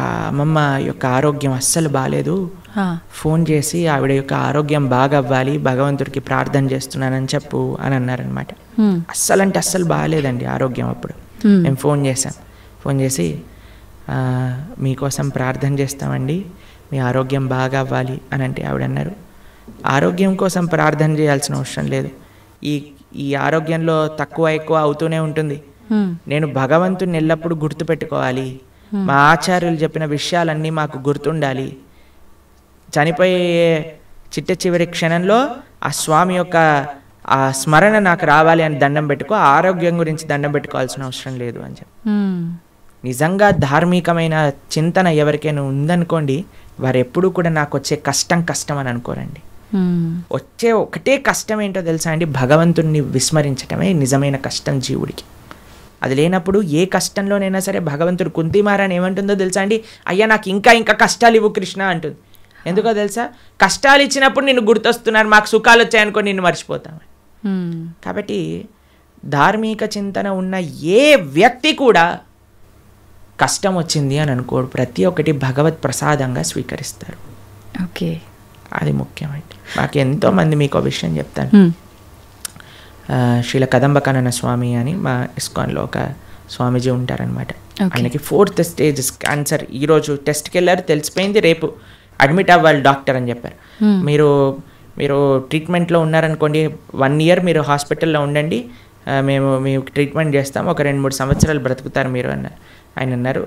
S3: ఆ అమ్మమ్మ యొక్క ఆరోగ్యం అస్సలు బాగాలేదు,
S4: హా.
S3: ఫోన్ చేసి ఆవిడ యొక్క ఆరోగ్యం బాగా అవ్వాలి, భగవంతుడికి ప్రార్థన చేస్తున్నానని చెప్పు అని అన్నారనమాట.
S4: హ్మ్.
S3: అస్సలు అంటే అస్సలు బాగాలేదండి ఆరోగ్యం అప్పుడు.
S4: హ్మ్.
S3: మేము ఫోన్ చేశాం. ఫోన్ చేసి మీకోసం ప్రార్థన చేస్తామండి, మీ ఆరోగ్యం బాగా అవ్వాలి అని అంటే ఆవిడ అన్నారు, ఆరోగ్యం కోసం ప్రార్థన చేయాల్సిన అవసరం లేదు, ఈ ఆరోగ్యంలో తక్కువ ఎక్కువ అవుతూనే ఉంటుంది.
S4: హ్మ్.
S3: నేను భగవంతుని ఎల్లప్పుడూ గుర్తుపెట్టుకోవాలి, మా ఆచార్యులు చెప్పిన విషయాలన్నీ మాకు గుర్తుండాలి, చనిపోయే చిట్ట చివరి క్షణంలో ఆ స్వామి యొక్క ఆ స్మరణ నాకు రావాలి అని దండం పెట్టుకో, ఆరోగ్యం గురించి దండం పెట్టుకోవాల్సిన అవసరం లేదు అని చెప్పి.
S4: హ్మ్.
S3: నిజంగా ధార్మికమైన చింతన ఎవరికైనా ఉందనుకోండి, వారు ఎప్పుడూ కూడా నాకు వచ్చే కష్టం అని అనుకోరండి.
S4: హ్మ్.
S3: వచ్చే ఒకటే కష్టం ఏంటో తెలుసా అండి, భగవంతుణ్ణి విస్మరించటమే నిజమైన కష్టం జీవుడికి. అది లేనప్పుడు ఏ కష్టంలోనైనా సరే భగవంతుడు కుంతిమారాని ఏమంటుందో తెలుసా అండి, అయ్యా నాకు ఇంకా కష్టాలు ఇవ్వు కృష్ణ అంటుంది. ఎందుకో తెలుసా, కష్టాలు ఇచ్చినప్పుడు నిన్ను గుర్తొస్తున్నారు, మాకు సుఖాలు వచ్చాయనుకో నిన్ను మర్చిపోతాం. కాబట్టి ధార్మిక చింతన ఉన్న ఏ వ్యక్తి కూడా కష్టం వచ్చింది అని అనుకోడు, ప్రతి ఒక్కటి భగవత్ ప్రసాదంగా స్వీకరిస్తారు.
S4: ఓకే,
S3: అది ముఖ్యమండి. నాకు ఎంతోమంది మీకు విషయం చెప్తాను. శ్రీల కదంబకానన స్వామి అని మా ఇస్కాన్లో ఒక స్వామీజీ ఉంటారనమాట. ఆయనకి 4th stage క్యాన్సర్. ఈరోజు టెస్ట్కి వెళ్ళారు, తెలిసిపోయింది, రేపు అడ్మిట్ అవ్వాలి డాక్టర్ అని చెప్పారు. మీరు ట్రీట్మెంట్లో ఉన్నారనుకోండి, 1 year మీరు హాస్పిటల్లో ఉండండి, మేము మీకు ట్రీట్మెంట్ చేస్తాం, ఒక 2-3 సంవత్సరాలు బ్రతుకుతారు మీరు అన్నారు. ఆయన అన్నారు,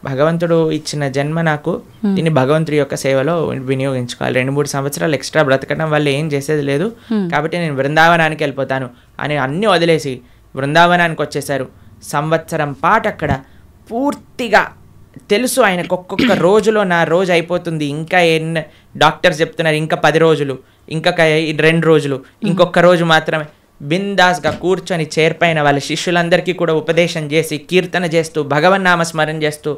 S3: భగవంతుడు ఇచ్చిన జన్మ నాకు, దీన్ని భగవంతుడి యొక్క సేవలో వినియోగించుకోవాలి, 2-3 సంవత్సరాలు ఎక్స్ట్రా బ్రతకడం వల్ల ఏం చేసేది లేదు, కాబట్టి నేను బృందావనానికి వెళ్ళిపోతాను అని అన్నీ వదిలేసి బృందావనానికి వచ్చేసారు. సంవత్సరం పాటు అక్కడ పూర్తిగా తెలుసు ఆయనకు, ఒక్కొక్క రోజులో నా రోజు అయిపోతుంది, ఇంకా డాక్టర్స్ చెప్తున్నారు ఇంకా 10 రోజులు, ఇంకా 2 రోజులు, ఇంకొక రోజు మాత్రమే. బిందాస్గా కూర్చొని చేర్పైన వాళ్ళ శిష్యులందరికీ కూడా ఉపదేశం చేసి, కీర్తన చేస్తూ, భగవన్నామ స్మరణ చేస్తూ,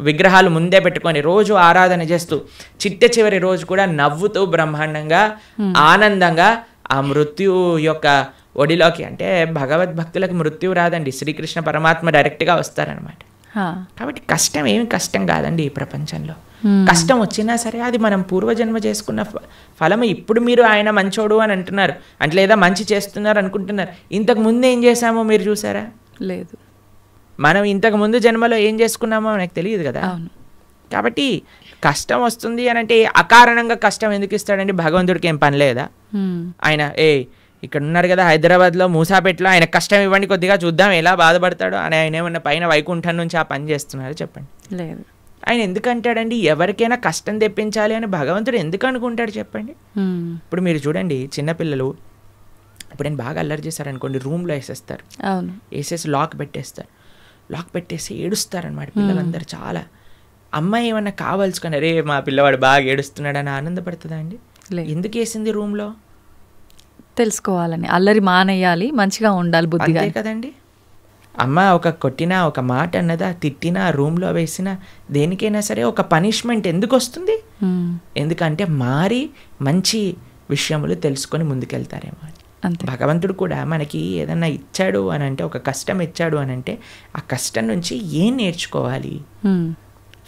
S3: విగ్రహాలు ముందే పెట్టుకొని రోజు ఆరాధన చేస్తూ, చిట్ట చివరి రోజు కూడా నవ్వుతూ బ్రహ్మాండంగా ఆనందంగా ఆ మృత్యు యొక్క ఒడిలోకి, అంటే భగవద్భక్తులకు మృత్యు రాదండి, శ్రీకృష్ణ పరమాత్మ డైరెక్ట్గా వస్తారనమాట. కాబట్టి కష్టం ఏమి కష్టం కాదండి ఈ ప్రపంచంలో. కష్టం వచ్చినా సరే అది మనం పూర్వజన్మ చేసుకున్న ఫలము. ఇప్పుడు మీరు ఆయన మంచోడు అని అంటున్నారు అంటే, లేదా మంచి చేస్తున్నారు అనుకుంటున్నారు, ఇంతకు ముందు ఏం చేశామో మీరు చూసారా? లేదు. మనం ఇంతకు ముందు జన్మలో ఏం చేసుకున్నామో మనకు తెలియదు కదా. కాబట్టి కష్టం వస్తుంది అని అంటే అకారణంగా కష్టం ఎందుకు ఇస్తాడండి? భగవంతుడికి ఏం పని లేదా? ఆయన ఇక్కడ ఉన్నారు కదా హైదరాబాద్లో మూసాపేటలో, ఆయన కష్టం ఇవ్వండి కొద్దిగా చూద్దాం ఎలా బాధపడతాడో అని ఆయన ఏమన్నా పైన వైకుంఠం నుంచి ఆ పని చేస్తున్నారు చెప్పండి? లేదు. ఆయన ఎందుకు అంటాడండి ఎవరికైనా కష్టం తెప్పించాలి అని భగవంతుడు ఎందుకు అనుకుంటాడు చెప్పండి? ఇప్పుడు మీరు చూడండి, చిన్నపిల్లలు ఇప్పుడు నేను బాగా అల్లరి చేశారనుకోండి, రూమ్లో వేసేస్తారు, వేసేసి లాక్ పెట్టేస్తారు, లాక్ పెట్టేసి ఏడుస్తారనమాట పిల్లలందరూ. చాలా అమ్మాయి ఏమన్నా కావాల్సుకొని, రే మా పిల్లవాడు బాగా ఏడుస్తున్నాడు అని ఆనందపడుతుందా అండి? ఎందుకు వేసింది రూమ్లో?
S4: తెలుసుకోవాలని, అల్లరి మానేయాలి, మంచిగా ఉండాలి బుద్ధిగా
S3: కదండి. అమ్మ ఒక కొట్టినా, ఒక మాట అన్నదా, తిట్టినా, రూమ్లో వేసినా, దేనికైనా సరే ఒక పనిష్మెంట్ ఎందుకు వస్తుంది? ఎందుకంటే మారి మంచి విషయములు తెలుసుకొని ముందుకెళ్తారేమో. భగవంతుడు కూడా మనకి ఏదన్నా ఇచ్చాడు అని అంటే, ఒక కష్టం ఇచ్చాడు అని అంటే, ఆ కష్టం నుంచి ఏం నేర్చుకోవాలి?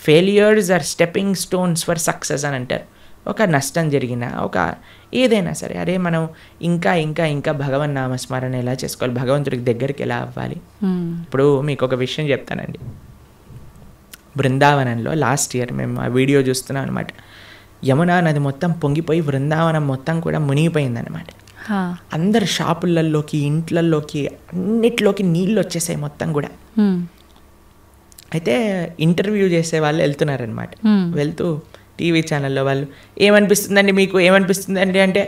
S3: Failures are stepping stones for success అని అంటారు. ఒక నష్టం జరిగినా, ఒక ఏదైనా సరే, అరే మనం ఇంకా ఇంకా ఇంకా భగవన్ నామస్మరణ ఎలా చేసుకోవాలి, భగవంతుడికి దగ్గరికి ఎలా అవ్వాలి. ఇప్పుడు మీకు ఒక విషయం చెప్తానండి. బృందావనంలో లాస్ట్ ఇయర్ మేము ఆ వీడియో చూస్తున్నాం అనమాట. యమునా నది మొత్తం పొంగిపోయి బృందావనం మొత్తం కూడా మునిగిపోయిందనమాట. అందరు షాపులలోకి, ఇంట్లలోకి, అన్నిట్లోకి నీళ్ళు వచ్చేసాయి మొత్తం కూడా. అయితే ఇంటర్వ్యూ చేసే వాళ్ళు వెళ్తున్నారనమాట. వెళ్తూ టీవీ ఛానల్లో వాళ్ళు, ఏమనిపిస్తుందండి మీకు, ఏమనిపిస్తుందండి అంటే,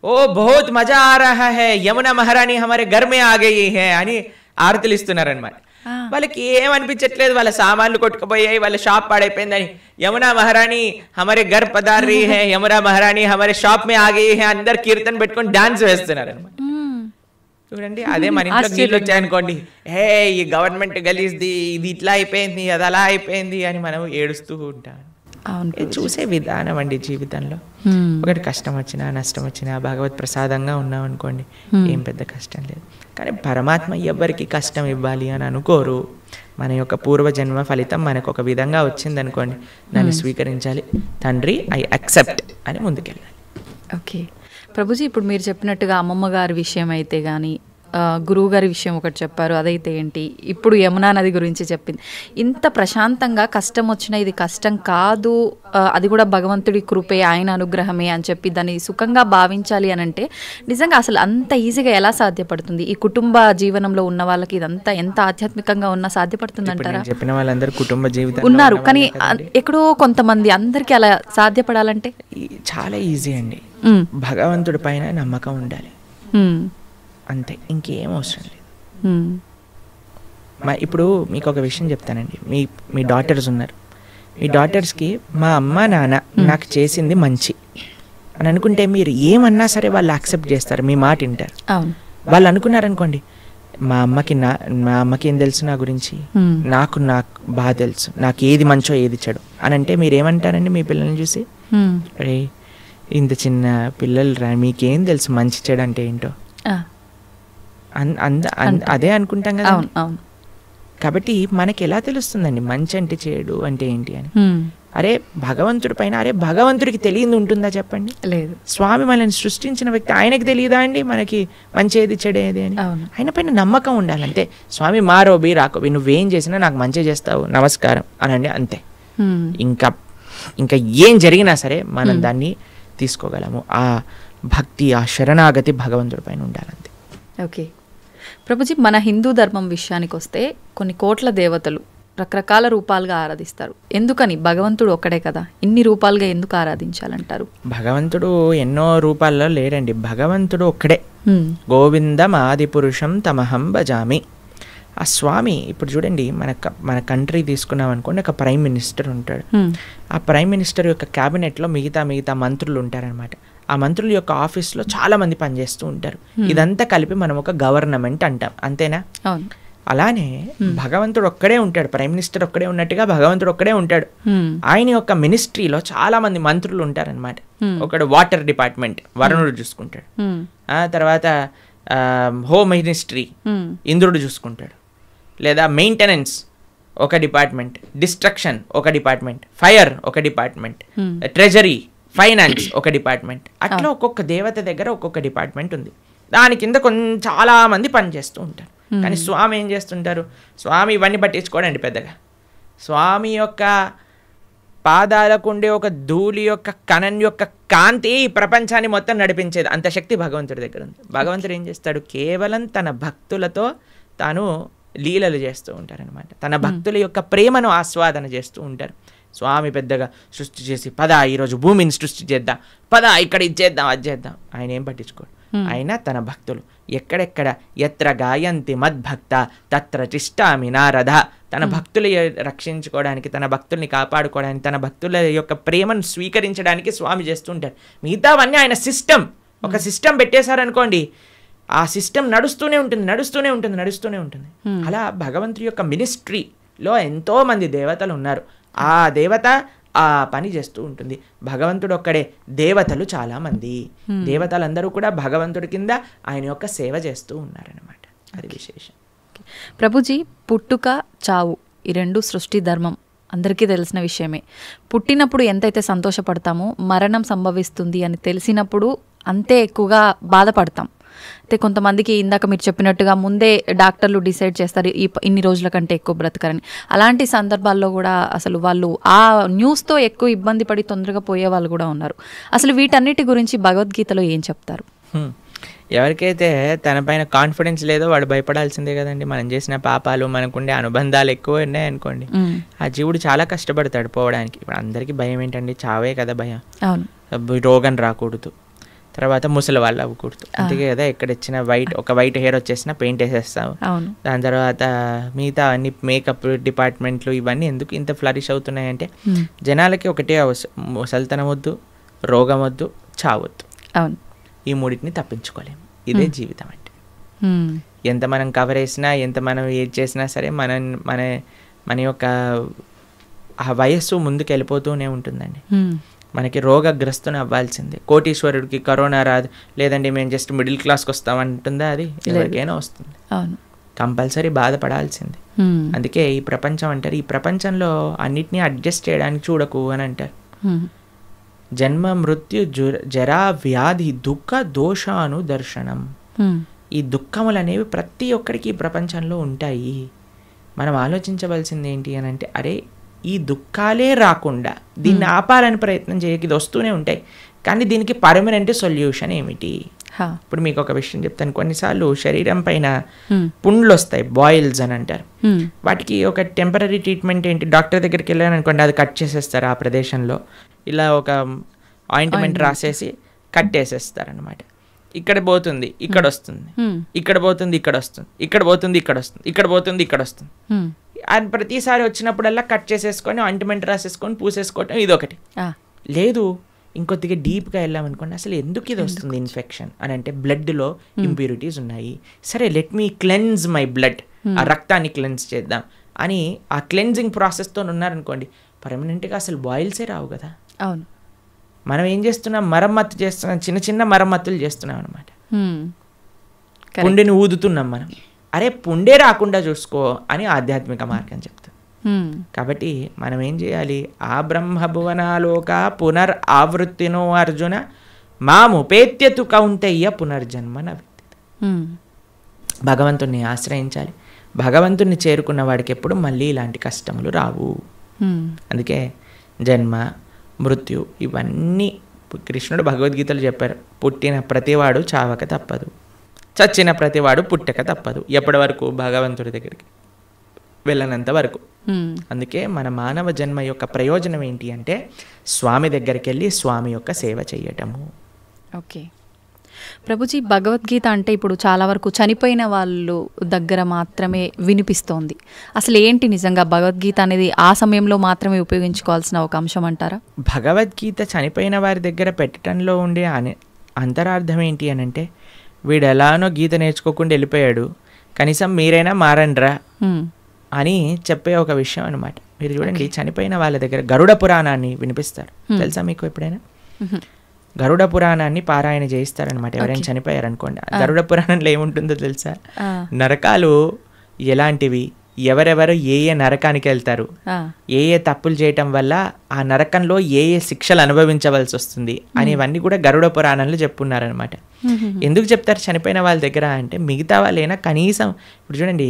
S3: ఓ బహుత్ మజా ఆ రహా హై, యమునా మహారాణి హమారే ఘర్ మే ఆ గయి హై అని ఆరతులు ఇస్తున్నారనమాట. వాళ్ళకి ఏమనిపించట్లేదు, వాళ్ళ సామాన్లు కొట్టుకుపోయాయి, వాళ్ళ షాప్ పాడైపోయిందని. యమునా మహారాణి హమారే ఘర్ పధార్ రహీ హై, యమునా మహారాణి హమారే షాప్ మే ఆ గయి హై, అందరు కీర్తన పెట్టుకొని డాన్స్ వేస్తున్నారు అనమాట. చూడండి, అదే మన ఇంట్లో నీళ్ళు వచ్చాయనుకోండి, హే ఈ గవర్నమెంట్ గలీజ్ది, ఇది ఇట్లా అయిపోయింది, అది అలా అయిపోయింది అని మనం ఏడుస్తూ ఉంటాం. చూసే విధానం అండి జీవితంలో. ఒకటి కష్టం వచ్చినా నష్టం వచ్చినా భగవత్ ప్రసాదంగా ఉన్నాం అనుకోండి, ఏం పెద్ద కష్టం లేదు. కానీ పరమాత్మ ఎవరికి కష్టం ఇవ్వాలి అని అనుకోరు. మన యొక్క పూర్వజన్మ ఫలితం మనకు ఒక విధంగా వచ్చింది అనుకోండి, దాన్ని స్వీకరించాలి. తండ్రి ఐ అక్సెప్ట్ అని ముందుకెళ్ళాలి.
S4: ఓకే ప్రభుజీ, ఇప్పుడు మీరు చెప్పినట్టుగా అమ్మమ్మ గారి విషయం అయితే కానీ, గురువు గారి విషయం ఒకటి చెప్పారు, అదైతే ఏంటి, ఇప్పుడు యమునా నది గురించి చెప్పింది. ఇంత ప్రశాంతంగా కష్టం వచ్చినా ఇది కష్టం కాదు, అది కూడా భగవంతుడి కృపే, ఆయన అనుగ్రహమే అని చెప్పి దాన్ని సుఖంగా భావించాలి అని అంటే నిజంగా అసలు అంత ఈజీగా ఎలా సాధ్యపడుతుంది? ఈ కుటుంబ జీవనంలో ఉన్న వాళ్ళకి ఇదంతా ఎంత ఆధ్యాత్మికంగా ఉన్నా సాధ్యపడుతుంది అంటారా?
S3: చెప్పిన వాళ్ళందరూ కుటుంబ జీవితం
S4: ఉన్నారు, కానీ ఎక్కడో కొంతమంది, అందరికీ అలా సాధ్యపడాలంటే
S3: చాలా ఈజీ అండి. భగవంతుడి పైన నమ్మకం ఉండాలి, అంతే, ఇంకేం అవసరం లేదు. ఇప్పుడు మీకు ఒక విషయం చెప్తానండి. మీ డాటర్స్ ఉన్నారు, మీ డాటర్స్కి మా అమ్మ నాన్న నాకు చేసింది మంచి అని అనుకుంటే మీరు ఏమన్నా సరే వాళ్ళు యాక్సెప్ట్ చేస్తారు, మీ మాట వింటారు. వాళ్ళు అనుకున్నారనుకోండి, మా అమ్మకి ఏం తెలుసు నా గురించి, నాకు బాగా తెలుసు, నాకు ఏది మంచో ఏది చెడు అని అంటే మీరు ఏమంటారండి మీ పిల్లల్ని చూసి? అరే ఇంత చిన్న పిల్లలు రా, మీకేం తెలుసు మంచి చెడు అంటే ఏంటో, అదే అనుకుంటాం కదా. కాబట్టి మనకి ఎలా తెలుస్తుందండి మంచి అంటే చెడు అంటే ఏంటి అని? అరే భగవంతుడి పైన, అరే భగవంతుడికి తెలియదు ఉంటుందా చెప్పండి? లేదు. స్వామి మనల్ని సృష్టించిన వ్యక్తి, ఆయనకి తెలియదా అండి మనకి మంచేది చెడేది అని? ఆయన పైన నమ్మకం ఉండాలంతే. స్వామి మారోబి రాకోబి, నువ్వేం చేసినా నాకు మంచి చేస్తావు, నమస్కారం అనండి, అంతే. ఇంకా ఏం జరిగినా సరే మనం దాన్ని తీసుకోగలము. ఆ భక్తి, ఆ శరణాగతి భగవంతుడి పైన ఉండాలంతే.
S4: ఓకే ప్రభుజీ, మన హిందూ ధర్మం విషయానికి వస్తే కొన్ని కోట్ల దేవతలు రకరకాల రూపాలుగా ఆరాధిస్తారు. ఎందుకని? భగవంతుడు ఒక్కడే కదా, ఇన్ని రూపాలుగా ఎందుకు ఆరాధించాలంటారు?
S3: భగవంతుడు ఎన్నో రూపాల్లో లేడండి, భగవంతుడు ఒక్కడే. గోవిందం ఆది పురుషం తమహం భజామి. ఆ స్వామి ఇప్పుడు చూడండి, మన కంట్రీ తీసుకున్నాం అనుకోండి, ఒక ప్రైమ్ మినిస్టర్ ఉంటాడు. ఆ ప్రైమ్ మినిస్టర్ యొక్క క్యాబినెట్లో మిగతా మంత్రులు ఉంటారనమాట. ఆ మంత్రుల యొక్క ఆఫీస్లో చాలా మంది పనిచేస్తూ ఉంటారు. ఇదంతా కలిపి మనం ఒక గవర్నమెంట్ అంటాం, అంతేనా? అలానే భగవంతుడు ఒక్కడే ఉంటాడు, ప్రైమ్ మినిస్టర్ ఒక్కడే ఉన్నట్టుగా భగవంతుడు ఒక్కడే ఉంటాడు. ఆయన యొక్క మినిస్ట్రీలో చాలా మంది మంత్రులు ఉంటారనమాట. ఒకడు వాటర్ డిపార్ట్మెంట్, వరుణుడు చూసుకుంటాడు. తర్వాత హోమ్ మినిస్ట్రీ ఇంద్రుడు చూసుకుంటాడు. లేదా మెయింటెనెన్స్ ఒక డిపార్ట్మెంట్, డిస్ట్రక్షన్ ఒక డిపార్ట్మెంట్, ఫైర్ ఒక డిపార్ట్మెంట్, ట్రెజరీ, ఫైనాన్స్ ఒక డిపార్ట్మెంట్. అట్లా ఒక్కొక్క దేవత దగ్గర ఒక్కొక్క డిపార్ట్మెంట్ ఉంది. దాని కింద చాలా మంది పనిచేస్తూ ఉంటారు. కానీ స్వామి ఏం చేస్తుంటారు? స్వామి ఇవన్నీ పట్టించుకోడండి పెద్దగా. స్వామి యొక్క పాదాలకు ఉండే ఒక ధూళి యొక్క కణం యొక్క కాంతి ఈ ప్రపంచాన్ని మొత్తం నడిపించేది, అంత శక్తి భగవంతుడి దగ్గర ఉంది. భగవంతుడు ఏం చేస్తాడు? కేవలం తన భక్తులతో తాను లీలలు చేస్తూ ఉంటారనమాట. తన భక్తుల యొక్క ప్రేమను ఆస్వాదన చేస్తూ ఉంటారు. స్వామి పెద్దగా సృష్టి చేసి పద ఈరోజు భూమిని సృష్టి చేద్దాం, పద ఇక్కడ ఇది చేద్దాం అది చేద్దాం, ఆయన ఏం పట్టించుకోడు. ఆయన తన భక్తులు ఎక్కడెక్కడ ఎత్ర గాయంతి మద్భక్త తత్ర తిష్టామి నారద, తన భక్తులు రక్షించుకోవడానికి, తన భక్తుల్ని కాపాడుకోవడానికి, తన భక్తుల యొక్క ప్రేమను స్వీకరించడానికి స్వామి చేస్తుంటారు. మిగతావన్నీ ఆయన సిస్టమ్, ఒక సిస్టమ్ పెట్టేశారనుకోండి, ఆ సిస్టమ్ నడుస్తూనే ఉంటుంది. అలా భగవంతుడి యొక్క మినిస్ట్రీలో ఎంతో మంది దేవతలు ఉన్నారు. ఆ దేవత ఆ పని చేస్తూ ఉంటుంది. భగవంతుడు ఒక్కడే, దేవతలు చాలా మంది. దేవతలందరూ కూడా భగవంతుడి కింద ఆయన యొక్క సేవ చేస్తూ ఉన్నారనమాట. అది విశేషం.
S4: ప్రభుజీ, పుట్టుక చావు ఈ రెండు సృష్టి ధర్మం అందరికీ తెలిసిన విషయమే. పుట్టినప్పుడు ఎంతైతే సంతోషపడతామో మరణం సంభవిస్తుంది అని తెలిసినప్పుడు అంతే ఎక్కువగా బాధపడతాం. అయితే కొంతమందికి ఇందాక మీరు చెప్పినట్టుగా ముందే డాక్టర్లు డిసైడ్ చేస్తారు ఇన్ని రోజుల కంటే ఎక్కువ బ్రతకరని. అలాంటి సందర్భాల్లో కూడా అసలు వాళ్ళు ఆ న్యూస్తో ఎక్కువ ఇబ్బంది పడి తొందరగా పోయే వాళ్ళు కూడా ఉన్నారు. అసలు వీటన్నిటి గురించి భగవద్గీతలో ఏం చెప్తారు?
S3: ఎవరికైతే తన పైన కాన్ఫిడెన్స్ లేదో వాడు భయపడాల్సిందే కదండి. మనం చేసిన పాపాలు, మనకుండే అనుబంధాలు ఎక్కువ ఉన్నాయనుకోండి, ఆ జీవుడు చాలా కష్టపడతాడు పోవడానికి. ఇప్పుడు అందరికీ భయం ఏంటండి? చావే కదా భయం. రోగం రాకూడదు, తర్వాత ముసలి వాళ్ళు అవ్వకూడదు. అందుకే కదా ఎక్కడ ఇచ్చిన ఒక వైట్ హెయిర్ వచ్చేసిన పెయింట్ వేసేస్తాం. దాని తర్వాత మిగతా అన్ని మేకప్ డిపార్ట్మెంట్లు ఇవన్నీ ఎందుకు ఇంత ఫ్లరిష్ అవుతున్నాయంటే జనాలకి ఒకటే ముసలితనం వద్దు, రోగం వద్దు, చావద్దు. ఈ మూడింటిని తప్పించుకోలేము. ఇదే జీవితం అంటే. ఎంత మనం కవర్ వేసినా, ఎంత మనం ఏది చేసినా సరే మన యొక్క ఆ వయస్సు ముందుకు వెళ్ళిపోతూనే ఉంటుందండి. మనకి రోగగ్రస్తుని అవ్వాల్సిందే. కోటీశ్వరుడికి కరోనా రాదు, లేదండి మేము జస్ట్ మిడిల్ క్లాస్కి వస్తామంటుందా? అది ఎవరికైనా వస్తుంది. కంపల్సరీ బాధపడాల్సిందే. అందుకే ఈ ప్రపంచం అంటారు, ఈ ప్రపంచంలో అన్నిటినీ అడ్జస్ట్ చేయడానికి చూడకు అని అంటారు. జన్మ మృత్యు జరా వ్యాధి దుఃఖ దోషాను దర్శనం. ఈ దుఃఖములు అనేవి ప్రతి ఒక్కరికి ఈ ప్రపంచంలో ఉంటాయి. మనం ఆలోచించవలసింది ఏంటి అని అంటే, అరే ఈ దుఃఖాలే రాకుండా దీన్ని ఆపాలని ప్రయత్నం చేయక ఇది వస్తూనే ఉంటాయి, కానీ దీనికి పర్మనెంట్ సొల్యూషన్ ఏమిటి? ఇప్పుడు మీకు ఒక విషయం చెప్తాను. కొన్నిసార్లు శరీరం పైన పుండ్లు వస్తాయి, బాయిల్స్ అని అంటారు. వాటికి ఒక టెంపరీ ట్రీట్మెంట్ ఏంటి? డాక్టర్ దగ్గరికి వెళ్ళాను అనుకోండి, అది కట్ చేసేస్తారు. ఆ ప్రదేశంలో ఇలా ఒక ఆయింట్మెంట్ రాసేసి కట్టేసేస్తారు అనమాట. ఇక్కడ పోతుంది, ఇక్కడ వస్తుంది, ఇక్కడ పోతుంది, ఇక్కడ వస్తుంది, ఇక్కడ పోతుంది, ఇక్కడ వస్తుంది, ఇక్కడ పోతుంది, ఇక్కడ వస్తుంది. అది ప్రతిసారి వచ్చినప్పుడల్లా కట్ చేసేసుకొని ఆయింట్మెంట్ రాసేసుకొని పూసేసుకోవటం ఇదొకటి. లేదు ఇంకొద్దిగా డీప్గా వెళ్ళామనుకోండి, అసలు ఎందుకు ఇది వస్తుంది ఇన్ఫెక్షన్ అని అంటే బ్లడ్లో ఇంప్యూరిటీస్ ఉన్నాయి. సరే let me cleanse my blood, ఆ రక్తాన్ని క్లెన్స్ చేద్దాం అని ఆ క్లెన్జింగ్ ప్రాసెస్తో ఉన్నారనుకోండి, పర్మనెంట్గా అసలు బాయిల్సే రావు కదా.
S4: అవును.
S3: మనం ఏం చేస్తున్నాం? మరమ్మత్తు చేస్తున్నాం, చిన్న చిన్న మరమ్మతులు చేస్తున్నాం అనమాట. పుండిని ఊదుతున్నాం మనం. అరే పుండే రాకుండా చూసుకో అని ఆధ్యాత్మిక మార్గం చెప్తుంది. కాబట్టి మనం ఏం చేయాలి? ఆ బ్రహ్మభువనాలోక పునర్ ఆవృత్తినో అర్జున మాముపేత్యతు కౌంతయ్య పునర్జన్మ నవిద్యతే. భగవంతుణ్ణి ఆశ్రయించాలి. భగవంతుణ్ణి చేరుకున్న వాడికి ఎప్పుడు మళ్ళీ ఇలాంటి కష్టములు రావు. అందుకే జన్మ మృత్యు ఇవన్నీ కృష్ణుడు భగవద్గీతలు చెప్పారు. పుట్టిన ప్రతివాడు చావక తప్పదు, చచ్చిన ప్రతివాడు పుట్టక తప్పదు. ఎప్పటి వరకు? భగవంతుడి దగ్గరికి వెళ్ళనంత వరకు. అందుకే మన మానవ జన్మ యొక్క ప్రయోజనం ఏంటి అంటే స్వామి దగ్గరికి వెళ్ళి స్వామి యొక్క సేవ చేయటము.
S4: ఓకే ప్రభుజీ, భగవద్గీత అంటే ఇప్పుడు చాలా వరకు చనిపోయిన వాళ్ళు దగ్గర మాత్రమే వినిపిస్తోంది. అసలు ఏంటి నిజంగా భగవద్గీత అనేది ఆ సమయంలో మాత్రమే ఉపయోగించుకోవాల్సిన ఒక అంశం అంటారా?
S3: భగవద్గీత చనిపోయిన వారి దగ్గర పెట్టడంలో ఉండే అంతరార్థం ఏంటి అని అంటే, వీడు ఎలానో గీత నేర్చుకోకుండా వెళ్ళిపోయాడు, కనీసం మీరైనా మారండ్రా అని చెప్పే ఒక విషయం అనమాట. మీరు చూడండి, చనిపోయిన వాళ్ళ దగ్గర గరుడ పురాణాన్ని వినిపిస్తారు. తెలుసా మీకు ఎప్పుడైనా? గరుడ పురాణాన్ని పారాయణ చేయిస్తారనమాట ఎవరైనా చనిపోయారనుకోండి. గరుడ పురాణంలో ఏముంటుందో తెలుసా? నరకాలు ఎలాంటివి, ఎవరెవరు ఏ ఏ నరకానికి వెళ్తారు, ఏ ఏ తప్పులు చేయటం వల్ల ఆ నరకంలో ఏ ఏ శిక్షలు అనుభవించవలసి వస్తుంది అనేవన్నీ కూడా గరుడ పురాణంలో చెప్పున్నారనమాట. ఎందుకు చెప్తారు చనిపోయిన వాళ్ళ దగ్గర అంటే, మిగతా వాళ్ళైనా కనీసం ఇప్పుడు చూడండి,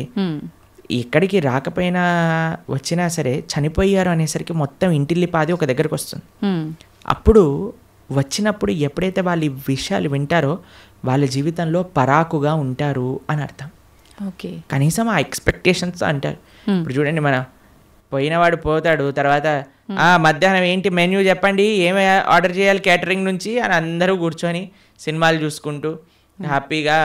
S3: ఎక్కడికి రాకపోయినా వచ్చినా సరే చనిపోయారు అనేసరికి మొత్తం ఇంటిల్లిపాది ఒక దగ్గరకు వస్తుంది. అప్పుడు వచ్చినప్పుడు ఎప్పుడైతే వాళ్ళు ఈ విషయాలు వింటారో వాళ్ళ జీవితంలో పరాకుగా ఉంటారు అని అర్థం.
S4: ఓకే,
S3: కనీసం ఆ ఎక్స్పెక్టేషన్స్ అంటారు. ఇప్పుడు చూడండి, మన పోయినవాడు పోతాడు, తర్వాత మధ్యాహ్నం ఏంటి మెన్యూ చెప్పండి, ఏమి ఆర్డర్ చేయాలి క్యాటరింగ్ నుంచి అని అందరూ కూర్చొని సినిమాలు చూసుకుంటూ హ్యాపీగా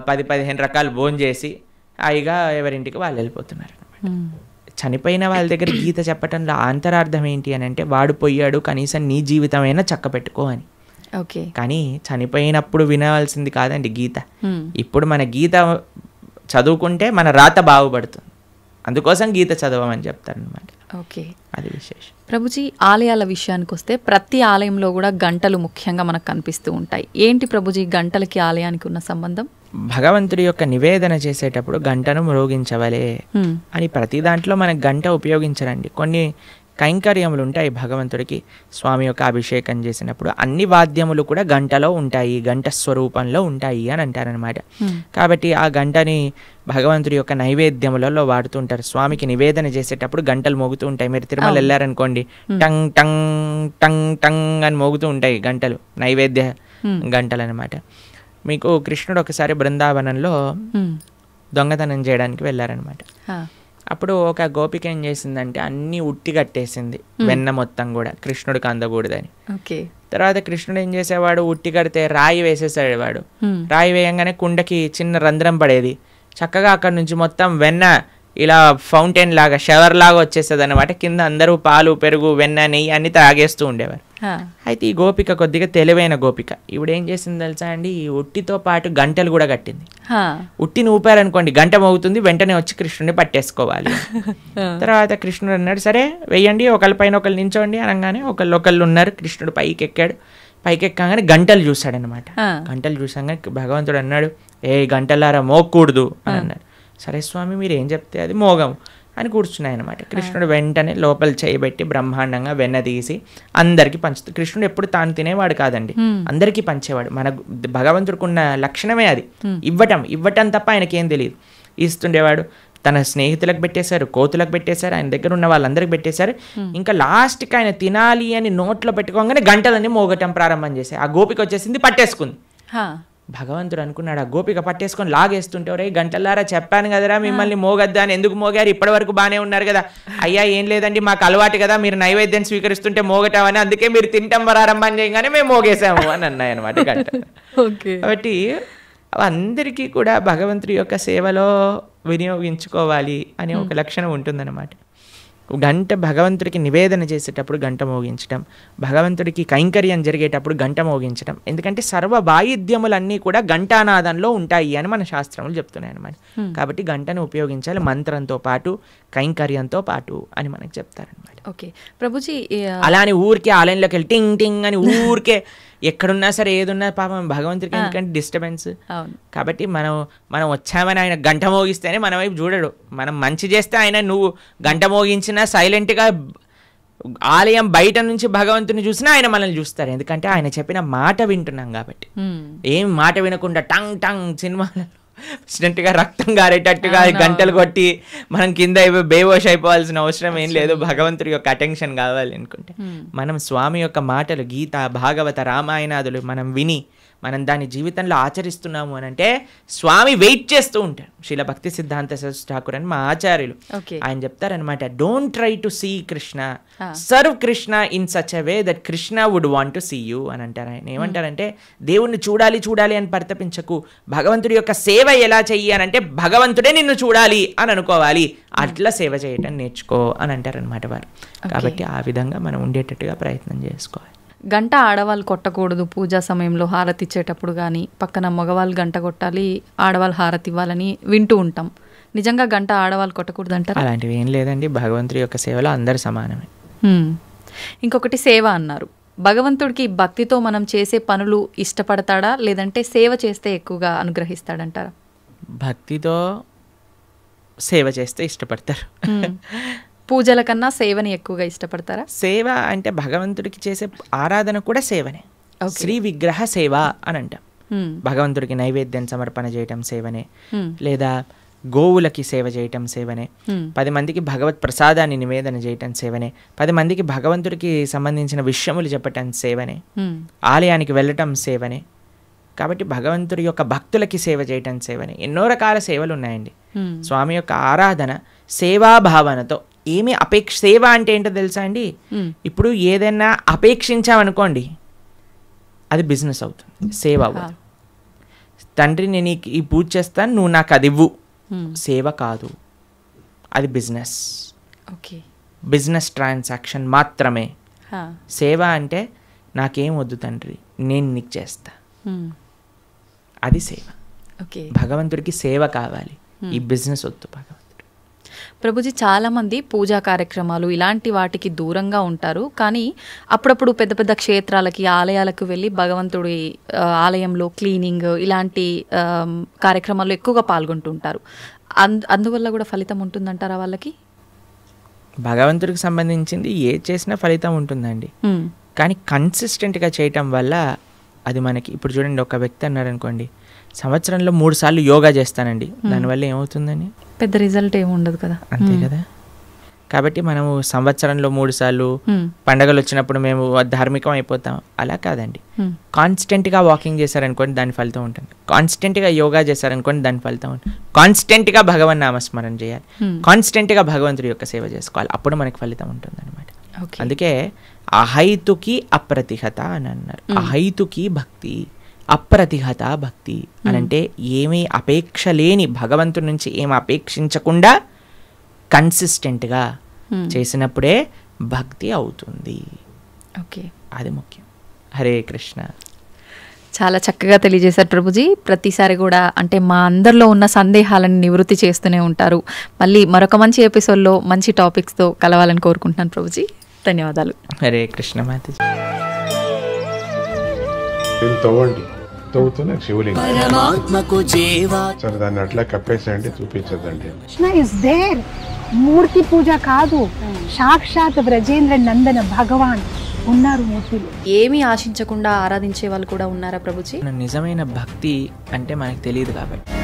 S3: 10-15 రకాలు భోజనం చేసి హాయిగా ఎవరింటికి వాళ్ళు వెళ్ళిపోతున్నారు అనమాట. చనిపోయిన వాళ్ళ దగ్గర గీత చెప్పటంలో అంతరార్థం ఏంటి అని అంటే, వాడు పోయాడు, కనీసం నీ జీవితమైనా చక్క పెట్టుకో అని.
S4: ఓకే,
S3: కానీ చనిపోయినప్పుడు వినవలసింది కాదండి గీత. ఇప్పుడు మన గీత చదువుకుంటే మన రాత బాగుపడుతుంది, అందుకోసం గీత చదవమని చెప్తారనమాట.
S4: ఓకే,
S3: అది విశేషం.
S4: ప్రభుజీ, ఆలయాల విషయానికి వస్తే ప్రతి ఆలయంలో కూడా గంటలు ముఖ్యంగా మనకు కనిపిస్తూ ఉంటాయి. ఏంటి ప్రభుజీ గంటలకి ఆలయానికి ఉన్న సంబంధం?
S3: భగవంతుడి యొక్క నివేదన చేసేటప్పుడు గంటను మ్రోగించవలే అని ప్రతి దాంట్లో మనకు గంట ఉపయోగించరండి. కొన్ని కైంకర్యములు ఉంటాయి భగవంతుడికి. స్వామి యొక్క అభిషేకం చేసినప్పుడు అన్ని వాద్యములు కూడా గంటలో ఉంటాయి, గంట స్వరూపంలో ఉంటాయి అని అంటారనమాట. కాబట్టి ఆ గంటని భగవంతుడి యొక్క నైవేద్యములలో వాడుతుంటారు. స్వామికి నివేదన చేసేటప్పుడు గంటలు మోగుతూ ఉంటాయి. మీరు తిరుమల వెళ్ళారనుకోండి, టంగ్ టంగ్ టంగ్ టంగ్ అని మోగుతూ ఉంటాయి గంటలు, నైవేద్య గంటలు అనమాట. మీకు కృష్ణుడు ఒకసారి బృందావనంలో దొంగతనం చేయడానికి వెళ్ళారనమాట. అప్పుడు ఒక గోపిక ఏం చేసిందంటే అన్నీ ఉట్టి కట్టేసింది, వెన్న మొత్తం కూడా కృష్ణుడికి అందకూడదని. తర్వాత కృష్ణుడు ఏం చేసేవాడు, ఉట్టి కడితే రాయి వేసేసేవాడు. రాయి వేయంగానే కుండకి చిన్న రంధ్రం పడేది. చక్కగా అక్కడ నుంచి మొత్తం వెన్న ఇలా ఫౌంటైన్ లాగా షవర్ లాగా వచ్చేస్తుంది అనమాట. కింద అందరూ పాలు, పెరుగు, వెన్న, నెయ్యి అన్ని తాగేస్తూ ఉండేవారు. అయితే ఈ గోపిక కొద్దిగా తెలివైన గోపిక. ఇప్పుడు ఏం చేసింది తెలుసా అండి, ఈ ఉట్టితో పాటు గంటలు కూడా కట్టింది. ఉట్టిని ఊపారనుకోండి, గంట మోగుతుంది, వెంటనే వచ్చి కృష్ణుడిని పట్టేసుకోవాలి. తర్వాత కృష్ణుడు అన్నాడు, సరే వెయ్యండి, ఒకళ్ళ పైన ఒకళ్ళు నించోండి అనగానే ఒకళ్ళు ఉన్నారు. కృష్ణుడు పైకి ఎక్కాడు. పైకి ఎక్కగానే గంటలు చూశాడనమాట. గంటలు చూసాగానే భగవంతుడు అన్నాడు, ఏ గంటలారా మోగకూడదు అని అన్నాడు. సరే స్వామి మీరు ఏం చెప్తే అది మోగము అని కూర్చున్నాయి అనమాట. కృష్ణుడు వెంటనే లోపల చేయబెట్టి బ్రహ్మాండంగా వెన్న తీసి అందరికీ పంచుతాడు. కృష్ణుడు ఎప్పుడు తాను తినేవాడు కాదండి, అందరికీ పంచేవాడు. మన భగవంతుడికి ఉన్న లక్షణమే అది, ఇవ్వటం తప్ప ఆయనకేం తెలియదు. ఇస్తుండేవాడు. తన స్నేహితులకు పెట్టేశారు, కోతులకు పెట్టేశారు, ఆయన దగ్గర ఉన్న వాళ్ళందరికి పెట్టేశారు. ఇంకా లాస్ట్కి ఆయన తినాలి అని నోట్లో పెట్టుకోగానే గంటలన్నీ మోగటం ప్రారంభం చేశాయి. ఆ గోపిక వచ్చేసింది, పట్టేసుకుంది. భగవంతుడు అనుకున్నాడు, ఆ గోపిక పట్టేసుకొని లాగేస్తుంటే, ఒరే గంటలారా చెప్పాను కదరా మిమ్మల్ని మోగద్దా అని, ఎందుకు మోగారు, ఇప్పటి వరకు బాగానే ఉన్నారు కదా. అయ్యా ఏం లేదండి మాకు అలవాటు కదా, మీరు నైవేద్యం స్వీకరిస్తుంటే మోగటామని, అందుకే మీరు తింటాం ప్రారంభం చేయగానే మేము మోగేసాము అని అన్నాయి అనమాట గంట. కాబట్టి అందరికీ కూడా భగవంతుడి యొక్క సేవలో వినియోగించుకోవాలి అనే ఒక లక్షణం ఉంటుందన్నమాట. గంట భగవంతుడికి నివేదన చేసేటప్పుడు గంట మోగించడం, భగవంతుడికి కైంకర్యం జరిగేటప్పుడు గంట మోగించడం. ఎందుకంటే సర్వ వాయిద్యములన్నీ కూడా ఘంటానాదంలో ఉంటాయి అని మన శాస్త్రములు చెప్తున్నాయి అన్నమాట. కాబట్టి గంటను ఉపయోగించాలి మంత్రంతో పాటు, కైంకర్యంతో పాటు అని మనకు చెప్తారనమాట.
S4: ఓకే ప్రభుజీ,
S3: అలానే ఊరికే ఆలయంలోకి వెళ్ళి టింగ్ టింగ్ అని ఊరికే ఎక్కడున్నా సరే ఏదున్నా పాపం భగవంతుడికి ఎందుకంటే డిస్టర్బెన్స్. కాబట్టి మనం వచ్చామని ఆయన గంట మోగిస్తేనే మన వైపు చూడడు. మనం మంచి చేస్తే ఆయన నువ్వు గంట మోగించినా సైలెంట్గా ఆలయం బయట నుంచి భగవంతుని చూసినా ఆయన మనల్ని చూస్తారు. ఎందుకంటే ఆయన చెప్పిన మాట వింటున్నాం కాబట్టి. ఏం మాట వినకుండా టంగ్ టంగ్ సినిమాలలో వచ్చినట్టుగా రక్తం గారేటట్టుగా గంటలు కొట్టి మనం కింద బేవోష్ అయిపోవాల్సిన అవసరం ఏం లేదు. భగవంతుడి యొక్క అటెన్షన్ కావాలి అనుకుంటే మనం స్వామి యొక్క మాటలు, గీత, భాగవత, రామాయణాదులు మనం విని మనం దాని జీవితంలో ఆచరిస్తున్నాము అని అంటే స్వామి వెయిట్ చేస్తూ ఉంటారు. శ్రీల భక్తి సిద్ధాంత సరస్వతి ఠాకూర్ అని మా ఆచార్యులు ఆయన చెప్తారనమాట, don't try to see Krishna, serve Krishna in such a way that Krishna would want to see you అని అంటారు. ఆయన ఏమంటారంటే దేవుణ్ణి చూడాలి చూడాలి అని పరితపించకు, భగవంతుడి యొక్క సేవ ఎలా చెయ్యి అని అంటే భగవంతుడే నిన్ను చూడాలి అని అనుకోవాలి, అట్లా సేవ చేయటం నేర్చుకో అని అంటారనమాట వారు. కాబట్టి ఆ విధంగా మనం ఉండేటట్టుగా ప్రయత్నం చేసుకోవాలి.
S4: గంట ఆడవాళ్ళు కొట్టకూడదు పూజా సమయంలో హారతి ఇచ్చేటప్పుడు, కానీ పక్కన మగవాళ్ళు గంట కొట్టాలి, ఆడవాళ్ళు హారతి ఇవ్వాలని వింటూ ఉంటాం. నిజంగా గంట ఆడవాళ్ళు కొట్టకూడదు అంటారు?
S3: అలాంటివి ఏం లేదండి, భగవంతుడి యొక్క సేవలో అందరు సమానమే.
S4: ఇంకొకటి సేవ అన్నారు. భగవంతుడికి భక్తితో మనం చేసే పనులు ఇష్టపడతాడా, లేదంటే సేవ చేస్తే ఎక్కువగా అనుగ్రహిస్తాడంటారా?
S3: భక్తితో సేవ చేస్తే ఇష్టపడతారు.
S4: పూజల కన్నా సేవని ఎక్కువగా ఇష్టపడతారా?
S3: సేవ అంటే భగవంతుడికి చేసే ఆరాధన కూడా సేవనే. శ్రీ విగ్రహ సేవ అని అంటాం. భగవంతుడికి నైవేద్యం సమర్పణ చేయటం సేవనే, లేదా గోవులకి సేవ చేయటం సేవనే, 10 మందికి భగవత్ ప్రసాదాన్ని నివేదన చేయటం సేవనే, 10 మందికి భగవంతుడికి సంబంధించిన విషయములు చెప్పటం సేవనే, ఆలయానికి వెళ్ళటం సేవనే. కాబట్టి భగవంతుడి యొక్క భక్తులకి సేవ చేయటం సేవనే. ఎన్నో రకాల సేవలు ఉన్నాయండి. స్వామి యొక్క ఆరాధన సేవాభావనతో ఏమి సేవ అంటే ఏంటో తెలుసా అండి, ఇప్పుడు ఏదైనా అపేక్షించామనుకోండి అది బిజినెస్ అవుతుంది, సేవ అవ్వదు. తండ్రి నేను ఈ పూజ చేస్తాను, నువ్వు నాకు అది ఇవ్వు, సేవ కాదు, అది బిజినెస్. బిజినెస్ ట్రాన్సాక్షన్ మాత్రమే. సేవ అంటే నాకేం వద్దు తండ్రి, నేను నీకు చేస్తా, అది సేవ. భగవంతుడికి సేవ కావాలి, ఈ బిజినెస్ వద్దు భగవంతుడు.
S4: ప్రభుజీ, చాలామంది పూజా కార్యక్రమాలు ఇలాంటి వాటికి దూరంగా ఉంటారు, కానీ అప్పుడప్పుడు పెద్ద పెద్ద క్షేత్రాలకి, ఆలయాలకు వెళ్ళి భగవంతుడి ఆలయంలో క్లీనింగ్ ఇలాంటి కార్యక్రమాల్లో ఎక్కువగా పాల్గొంటుంటారు. అందువల్ల కూడా ఫలితం ఉంటుందంటారా వాళ్ళకి?
S3: భగవంతుడికి సంబంధించింది ఏ చేసినా ఫలితం ఉంటుందండి, కానీ కన్సిస్టెంట్గా చేయటం వల్ల అది మనకి. ఇప్పుడు చూడండి, ఒక వ్యక్తి అన్నారు అనుకోండి, సంవత్సరంలో 3 సార్లు యోగా చేస్తానండి, దానివల్ల ఏమవుతుందని
S4: పెద్ద రిజల్ట్ ఏమి ఉండదు కదా.
S3: అంతే కదా. కాబట్టి మనము సంవత్సరంలో 3 సార్లు పండగలు వచ్చినప్పుడు మేము ధార్మికం అయిపోతాం, అలా కాదండి. కాన్స్టెంట్గా వాకింగ్ చేశారనుకోండి దాని ఫలితం ఉంటుంది, కాన్స్టెంట్గా యోగా చేశారనుకోండి దాని ఫలితం ఉంటుంది, కాన్స్టెంట్గా భగవన్ నామస్మరణ చేయాలి, కాన్స్టెంట్గా భగవంతుడి యొక్క సేవ చేసుకోవాలి, అప్పుడు మనకి ఫలితం ఉంటుంది అనమాట. అందుకే అహైతుకి అప్రతిహత అని అన్నారు. అహైతుకి భక్తి, అప్రతిహత భక్తి అని అంటే ఏమీ అపేక్ష లేని, భగవంతుడి నుంచి ఏమి అపేక్షించకుండా కన్సిస్టెంట్గా చేసినప్పుడే భక్తి అవుతుంది.
S4: ఓకే,
S3: అది ముఖ్యం. హరే కృష్ణ.
S4: చాలా చక్కగా తెలియజేశారు ప్రభుజీ. ప్రతిసారి కూడా అంటే మా అందరిలో ఉన్న సందేహాలను నివృత్తి చేస్తూనే ఉంటారు. మళ్ళీ మరొక మంచి ఎపిసోడ్లో మంచి టాపిక్స్తో కలవాలని కోరుకుంటున్నాను ప్రభుజీ. ధన్యవాదాలు.
S3: హరే కృష్ణ మాతాజీ.
S5: తవ్వండి, తవ్వుతున్న శివలింగం సరే దాన్ని అట్లా కప్పేసేయండి, చూపించదండి.
S6: Krishna is there. మూర్తి పూజ కాదు, సాక్షాత్ బ్రజేంద్ర నందన భగవాన్ ఉన్నారు మూర్తిలో.
S4: ఏమీ ఆశించకుండా ఆరాధించే వాళ్ళు కూడా ఉన్నారా ప్రభుజీ?
S3: నిజమైన భక్తి అంటే మనకు తెలియదు కాబట్టి